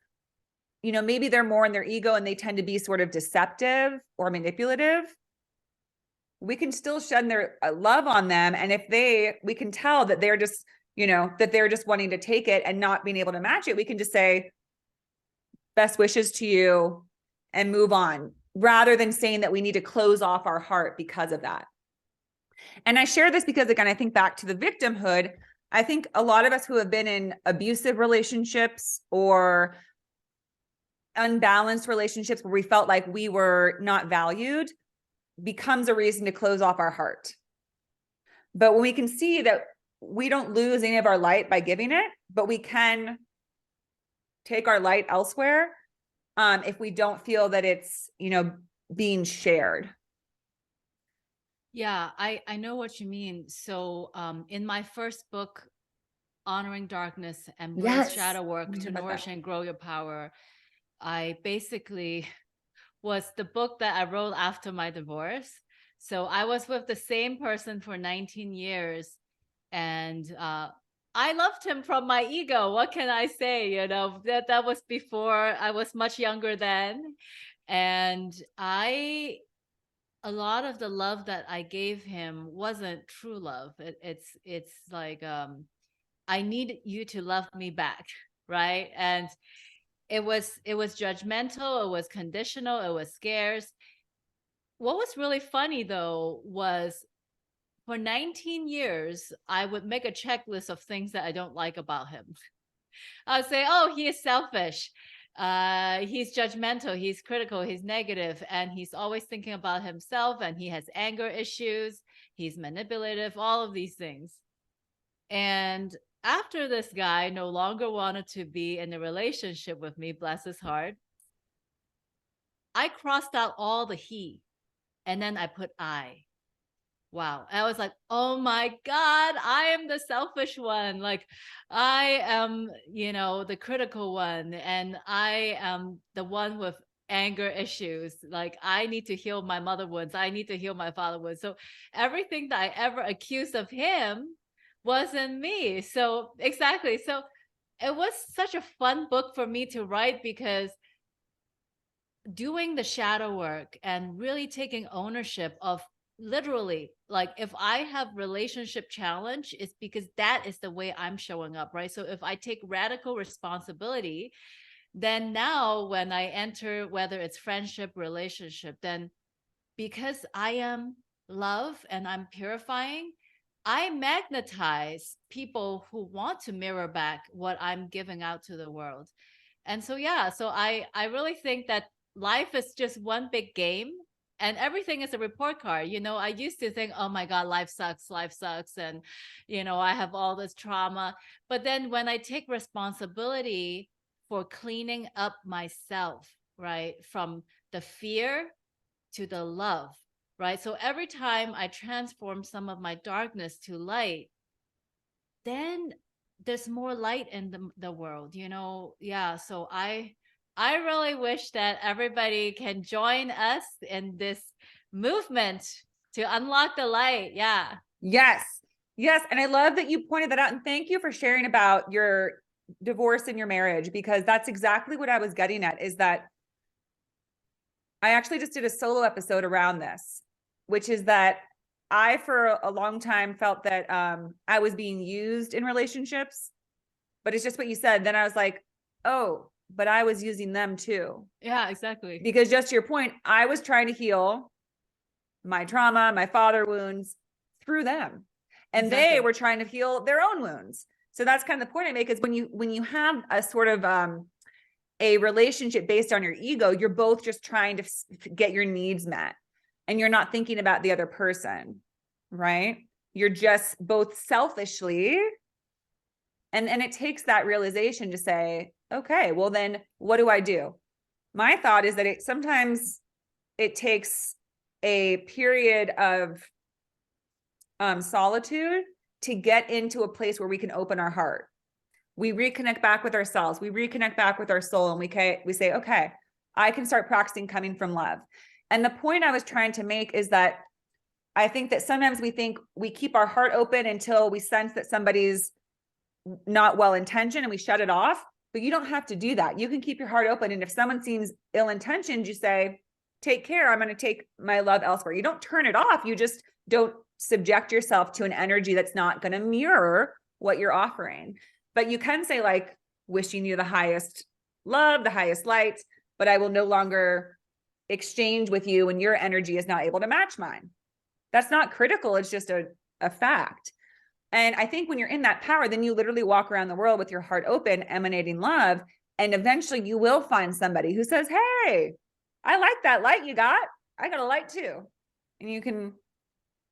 maybe they're more in their ego and they tend to be sort of deceptive or manipulative, we can still shed their love on them. And if we can tell that they're just, that they're just wanting to take it and not being able to match it, we can just say, best wishes to you and move on, rather than saying that we need to close off our heart because of that. And I share this because, again, I think back to the victimhood. I think a lot of us who have been in abusive relationships or unbalanced relationships where we felt like we were not valued becomes a reason to close off our heart. But when we can see that we don't lose any of our light by giving it, but we can take our light elsewhere if we don't feel that it's, being shared. Yeah, I know what you mean. So in my first book, Honoring Darkness, Embrace Shadow Work to Nourish and Grow Your Power, I basically was the book that I wrote after my divorce. So I was with the same person for 19 years, and I loved him from my ego. What can I say? You know, that was before, I was much younger then. And a lot of the love that I gave him wasn't true love. It's like, I need you to love me back, right? And it was judgmental, it was conditional, it was scarce. What was really funny though was, for 19 years, I would make a checklist of things that I don't like about him. I would say, oh, he is selfish. He's judgmental. He's critical. He's negative, and he's always thinking about himself. And he has anger issues. He's manipulative. All of these things. And after this guy no longer wanted to be in a relationship with me, bless his heart, I crossed out all the he, and then I put I. Wow. I was like, oh my God, I am the selfish one. Like, I am, the critical one, and I am the one with anger issues. Like, I need to heal my mother wounds. I need to heal my father wounds. So, everything that I ever accused of him wasn't me. So, exactly. So, it was such a fun book for me to write, because doing the shadow work and really taking ownership of, literally, like, if I have relationship challenge, it's because that is the way I'm showing up, right? So if I take radical responsibility, then now when I enter, whether it's friendship, relationship, then because I am love and I'm purifying, I magnetize people who want to mirror back what I'm giving out to the world. And so, yeah, so I really think that life is just one big game, and everything is a report card. I used to think, oh my God, life sucks, life sucks. And, I have all this trauma. But then when I take responsibility for cleaning up myself, right, from the fear to the love, right? So every time I transform some of my darkness to light, then there's more light in the world, yeah. So I really wish that everybody can join us in this movement to unlock the light. Yeah. Yes. Yes. And I love that you pointed that out. And thank you for sharing about your divorce and your marriage, because that's exactly what I was getting at, is that I actually just did a solo episode around this, which is that I, for a long time, felt that I was being used in relationships, but it's just what you said. Then I was like, oh, but I was using them too. Yeah, exactly. Because just to your point, I was trying to heal my trauma, my father wounds through them. And Exactly. they were trying to heal their own wounds. So that's kind of the point I make, is when you have a sort of a relationship based on your ego, you're both just trying to get your needs met, and you're not thinking about the other person, right? You're just both selfishly. And it takes that realization to say, okay, well then what do I do? My thought is that sometimes it takes a period of solitude to get into a place where we can open our heart. We reconnect back with ourselves. We reconnect back with our soul, and we say, okay, I can start practicing coming from love. And the point I was trying to make is that I think that sometimes we think we keep our heart open until we sense that somebody's not well-intentioned and we shut it off, but you don't have to do that. You can keep your heart open. And if someone seems ill-intentioned, you say, take care, I'm going to take my love elsewhere. You don't turn it off. You just don't subject yourself to an energy that's not going to mirror what you're offering. But you can say, like, wishing you the highest love, the highest light, but I will no longer exchange with you when your energy is not able to match mine. That's not critical. It's just a fact. And I think when you're in that power, then you literally walk around the world with your heart open, emanating love. And eventually you will find somebody who says, hey, I like that light you got. I got a light too. And you can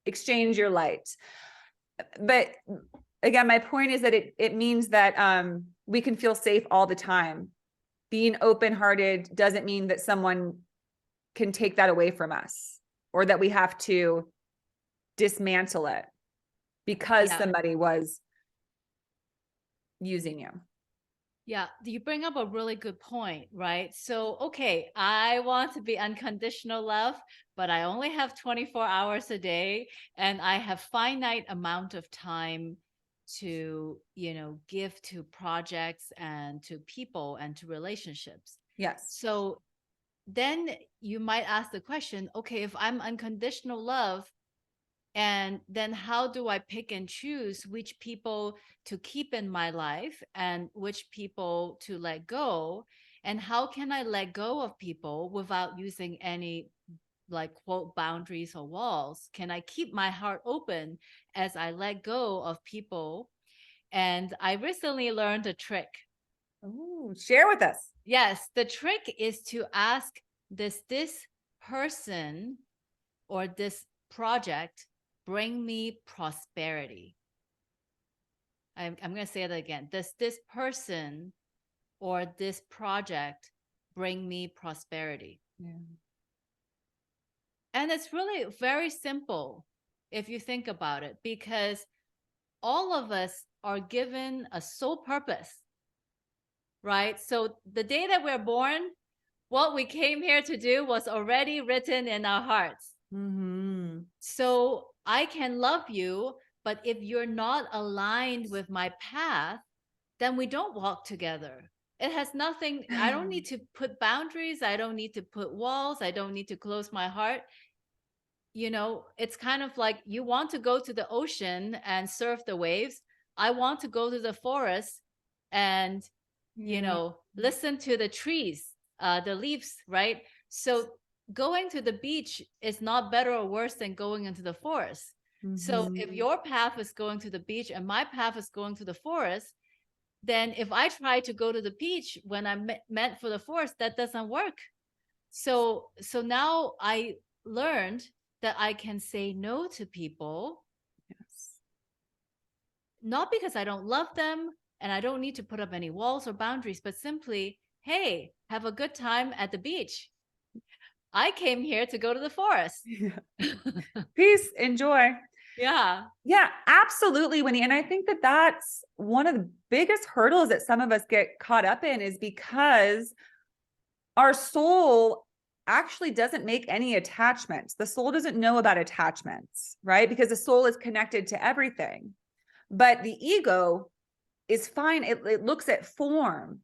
exchange your light. But again, my point is that it means that we can feel safe all the time. Being open-hearted doesn't mean that someone can take that away from us, or that we have to dismantle it because somebody was using you. Yeah, you bring up a really good point, right? So, okay, I want to be unconditional love, but I only have 24 hours a day and I have finite amount of time to, give to projects and to people and to relationships. Yes. So, then you might ask the question, okay, if I'm unconditional love, and then how do I pick and choose which people to keep in my life and which people to let go? And how can I let go of people without using any, like, quote, boundaries or walls? Can I keep my heart open as I let go of people? And I recently learned a trick. Ooh, share with us. Yes, the trick is to ask, does this person or this project bring me prosperity? I'm going to say that again. Does this person or this project bring me prosperity? Yeah. And it's really very simple if you think about it, because all of us are given a sole purpose, right? So the day that we're born, what we came here to do was already written in our hearts. Mm-hmm. So I can love you, but if you're not aligned with my path, then we don't walk together. It has nothing, I don't need to put boundaries. I don't need to put walls. I don't need to close my heart. It's kind of like you want to go to the ocean and surf the waves. I want to go to the forest and, Yeah. listen to the trees, the leaves, right? So going to the beach is not better or worse than going into the forest. So if Mm-hmm. your path is going to the beach and my path is going to the forest, then if I try to go to the beach when I'm meant for the forest, that doesn't work. So now I learned that I can say no to people, Yes. not because I don't love them and I don't need to put up any walls or boundaries, but simply, hey, have a good time at the beach. I came here to go to the forest. Yeah. Peace, enjoy. Yeah. Yeah, absolutely, Winnie. And I think that that's one of the biggest hurdles that some of us get caught up in, is because our soul actually doesn't make any attachments. The soul doesn't know about attachments, right? Because the soul is connected to everything. But the ego is fine. It looks at form.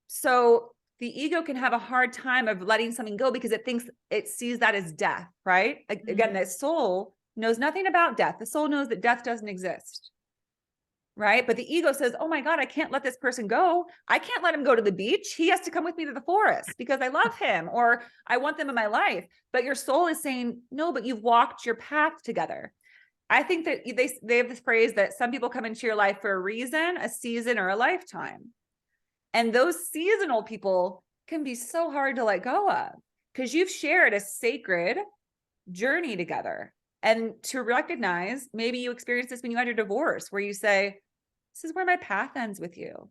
So the ego can have a hard time of letting something go because it sees that as death, right? Again, the soul knows nothing about death. The soul knows that death doesn't exist, right? But the ego says, oh my God, I can't let this person go. I can't let him go to the beach. He has to come with me to the forest because I love him or I want them in my life. But your soul is saying, no, but you've walked your path together. I think that they have this phrase that some people come into your life for a reason, a season, or a lifetime. And those seasonal people can be so hard to let go of because you've shared a sacred journey together. And to recognize, maybe you experienced this when you had your divorce, where you say, this is where my path ends with you.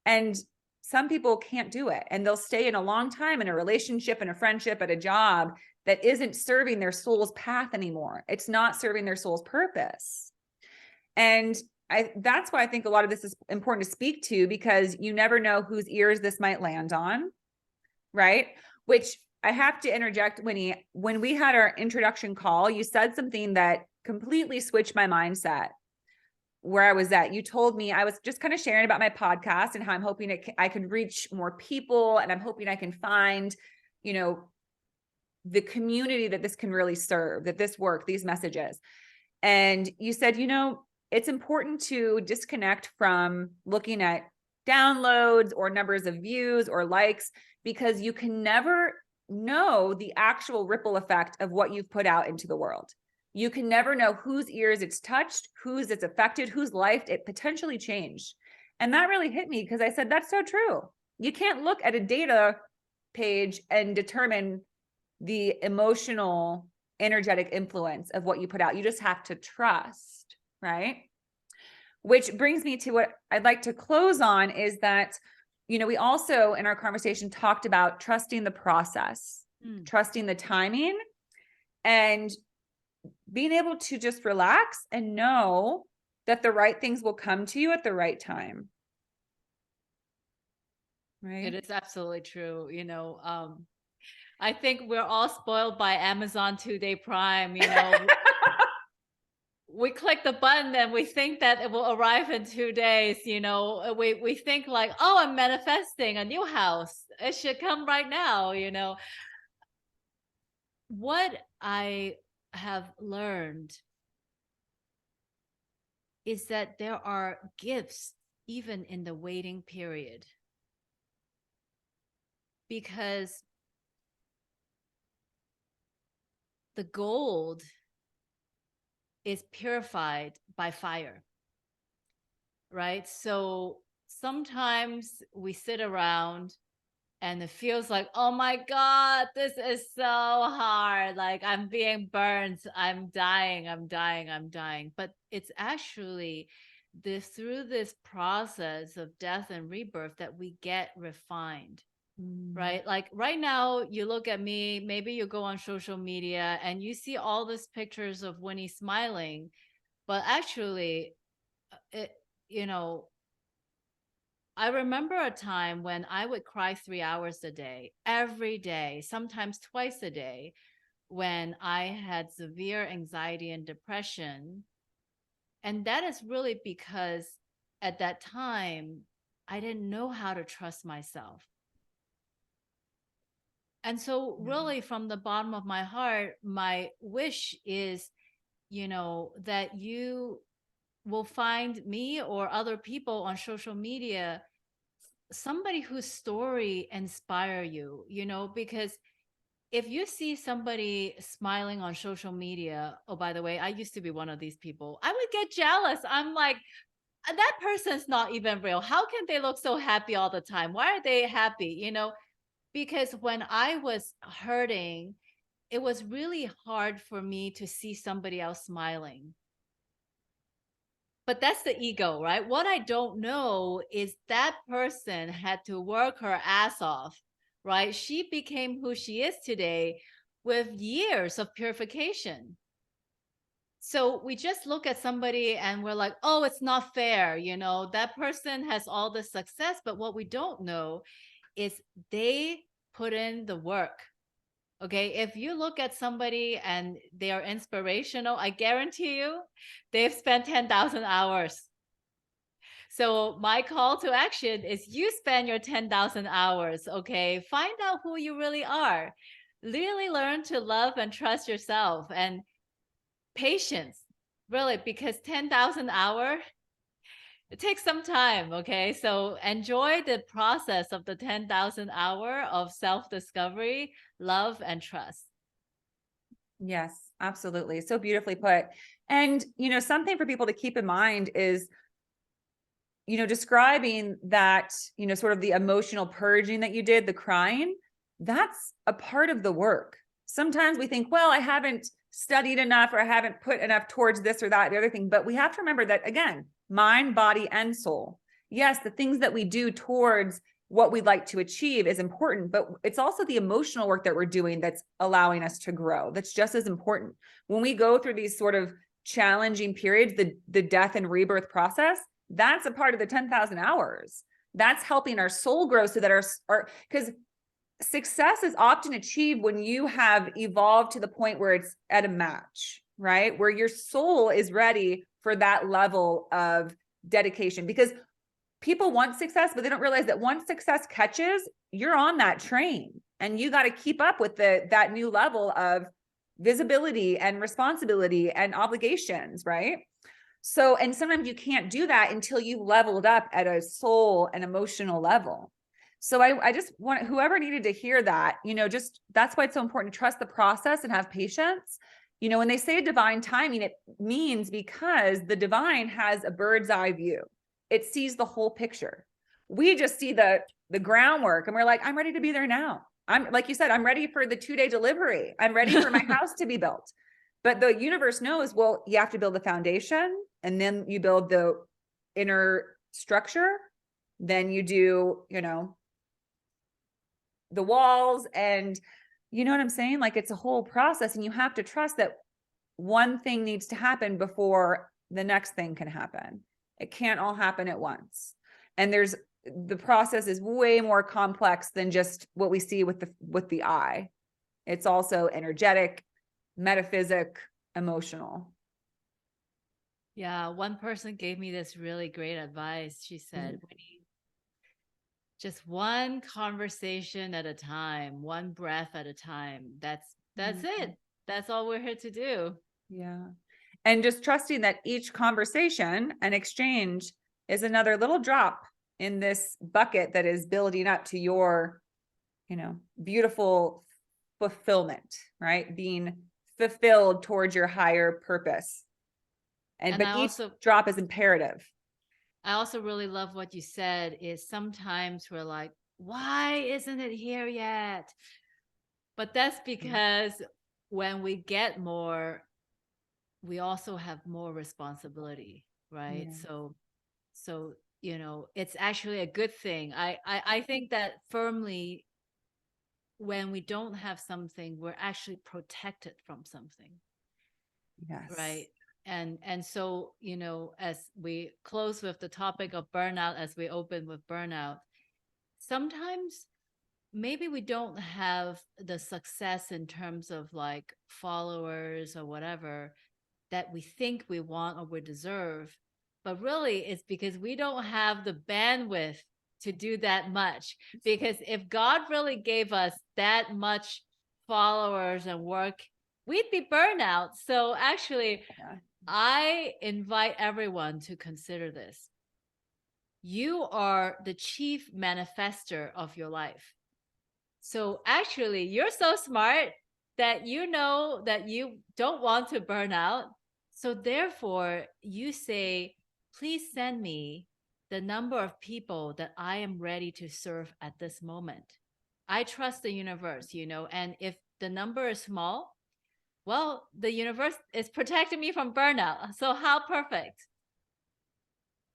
And some people can't do it. And they'll stay in a long time in a relationship, in a friendship, at a job that isn't serving their soul's path anymore. It's not serving their soul's purpose. And that's why I think a lot of this is important to speak to, because you never know whose ears this might land on, right? Which I have to interject, Winnie, when we had our introduction call, you said something that completely switched my mindset where I was at. You told me, I was just kind of sharing about my podcast and how I'm hoping I can reach more people, and I'm hoping I can find, the community that this can really serve, that this work, these messages. And you said, it's important to disconnect from looking at downloads or numbers of views or likes, because you can never know the actual ripple effect of what you've put out into the world. You can never know whose ears it's touched, whose it's affected, whose life it potentially changed. And that really hit me, because I said, that's so true. You can't look at a data page and determine the emotional, energetic influence of what you put out. You just have to trust, right? Which brings me to what I'd like to close on, is that, we also in our conversation talked about trusting the process, trusting the timing, and being able to just relax and know that the right things will come to you at the right time. right? It is absolutely true. I think we're all spoiled by Amazon 2-day Prime. We click the button and we think that it will arrive in 2 days. We think like, oh, I'm manifesting a new house. It should come right now. What I have learned is that there are gifts even in the waiting period, because the gold is purified by fire, right? So sometimes we sit around and it feels like, oh my God, this is so hard. Like I'm being burned. I'm dying. I'm dying. I'm dying. But it's actually through this process of death and rebirth that we get refined, right? Like right now, you look at me, maybe you go on social media and you see all these pictures of Winnie smiling, but actually, it, you know, I remember a time when I would cry 3 hours a day, every day, sometimes twice a day, when I had severe anxiety and depression. And that is really because at that time, I didn't know how to trust myself. And so, really, from the bottom of my heart, my wish is, that you will find me or other people on social media, somebody whose story inspire you, because if you see somebody smiling on social media, oh, by the way, I used to be one of these people. I would get jealous. I'm like, that person's not even real. How can they look so happy all the time? Why are they happy? Because when I was hurting, it was really hard for me to see somebody else smiling. But that's the ego, right? What I don't know is that person had to work her ass off, right? She became who she is today with years of purification. So we just look at somebody and we're like, oh, it's not fair. That person has all the success. But what we don't know is they put in the work. Okay. If you look at somebody and they are inspirational, I guarantee you they've spent 10,000 hours. So my call to action is you spend your 10,000 hours. Okay. Find out who you really are. Really learn to love and trust yourself, and patience, really, because 10,000 hours, it takes some time. Okay. So enjoy the process of the 10,000 hour of self-discovery, love, and trust. Yes, absolutely. So beautifully put. And, something for people to keep in mind is, describing that, sort of the emotional purging that you did, the crying, that's a part of the work. Sometimes we think, well, I haven't studied enough, or I haven't put enough towards this or that, the other thing. But we have to remember that, again, mind, body, and soul. Yes, the things that we do towards what we'd like to achieve is important, but it's also the emotional work that we're doing that's allowing us to grow. That's just as important. When we go through these sort of challenging periods, the death and rebirth process, that's a part of the 10,000 hours. That's helping our soul grow so that because success is often achieved when you have evolved to the point where it's at a match, right? Where your soul is ready for that level of dedication, because people want success, but they don't realize that once success catches, you're on that train and you got to keep up with that new level of visibility and responsibility and obligations, right? So, and sometimes you can't do that until you've leveled up at a soul and emotional level. So I just want whoever needed to hear that, just that's why it's so important to trust the process and have patience. When they say divine timing, it means because the divine has a bird's eye view. It sees the whole picture. We just see the groundwork and we're like, I'm ready to be there now. I'm, like you said, I'm ready for the 2-day delivery. I'm ready for my house to be built. But the universe knows, well, you have to build the foundation, and then you build the inner structure. Then you do, the walls, and you know what I'm saying? Like, it's a whole process, and you have to trust that one thing needs to happen before the next thing can happen. It can't all happen at once. And there's the process is way more complex than just what we see with the eye. It's also energetic, metaphysic, emotional. Yeah, one person gave me this really great advice. She said, Winnie, just one conversation at a time, one breath at a time. That's it. That's all we're here to do. Yeah. And just trusting that each conversation and exchange is another little drop in this bucket that is building up to your, beautiful fulfillment, right? Being fulfilled towards your higher purpose. But each drop is imperative. I also really love what you said is sometimes we're like, why isn't it here yet? But that's because when we get more, we also have more responsibility, right? Yeah. So it's actually a good thing. I think that firmly, when we don't have something, we're actually protected from something. Yes. Right. And so, as we close with the topic of burnout, as we open with burnout, sometimes maybe we don't have the success in terms of like followers or whatever that we think we want or we deserve. But really, it's because we don't have the bandwidth to do that much. Because if God really gave us that much followers and work, we'd be burnout. So actually, I invite everyone to consider this. You are the chief manifester of your life. So actually, you're so smart that you know that you don't want to burn out. So therefore, you say, please send me the number of people that I am ready to serve at this moment. I trust the universe, and if the number is small, well, the universe is protecting me from burnout. So how perfect.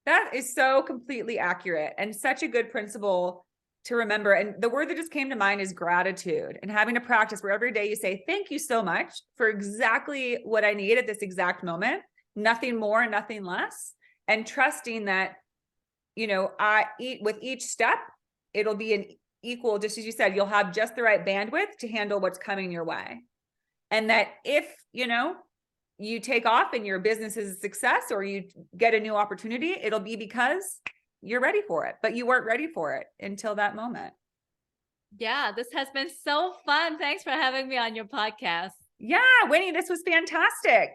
That is so completely accurate and such a good principle to remember. And the word that just came to mind is gratitude, and having a practice where every day you say, thank you so much for exactly what I need at this exact moment, nothing more, nothing less. And trusting that, with each step, it'll be an equal, just as you said, you'll have just the right bandwidth to handle what's coming your way. And that if, you take off and your business is a success, or you get a new opportunity, it'll be because you're ready for it, but you weren't ready for it until that moment. Yeah, this has been so fun. Thanks for having me on your podcast. Yeah, Winnie, this was fantastic.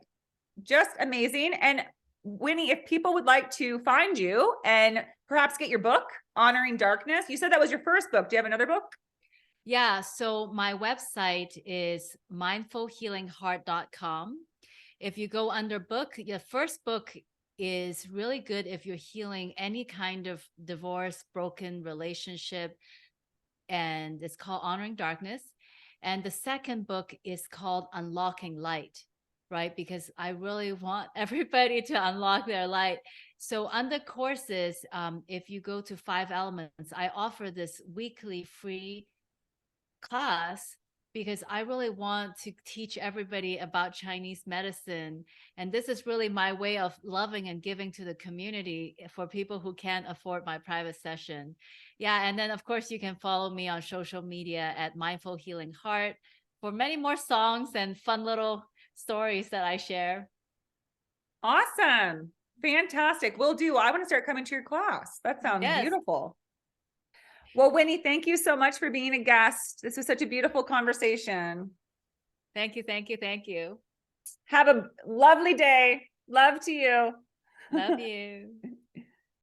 Just amazing. And Winnie, if people would like to find you and perhaps get your book, Honoring Darkness, you said that was your first book. Do you have another book? Yeah, so my website is mindfulhealingheart.com. If you go under book, your first book is really good if you're healing any kind of divorce, broken relationship, and it's called Honoring Darkness. And the second book is called Unlocking Light, right? Because I really want everybody to unlock their light. So under courses, if you go to 5 Elements, I offer this weekly free class because I really want to teach everybody about Chinese medicine. And this is really my way of loving and giving to the community for people who can't afford my private session. Yeah. And then, of course, you can follow me on social media at Mindful Healing Heart for many more songs and fun little stories that I share. Awesome. Fantastic. Will do. I want to start coming to your class. That sounds beautiful. Well, Winnie, thank you so much for being a guest. This was such a beautiful conversation. Thank you. Thank you. Thank you. Have a lovely day. Love to you. Love you.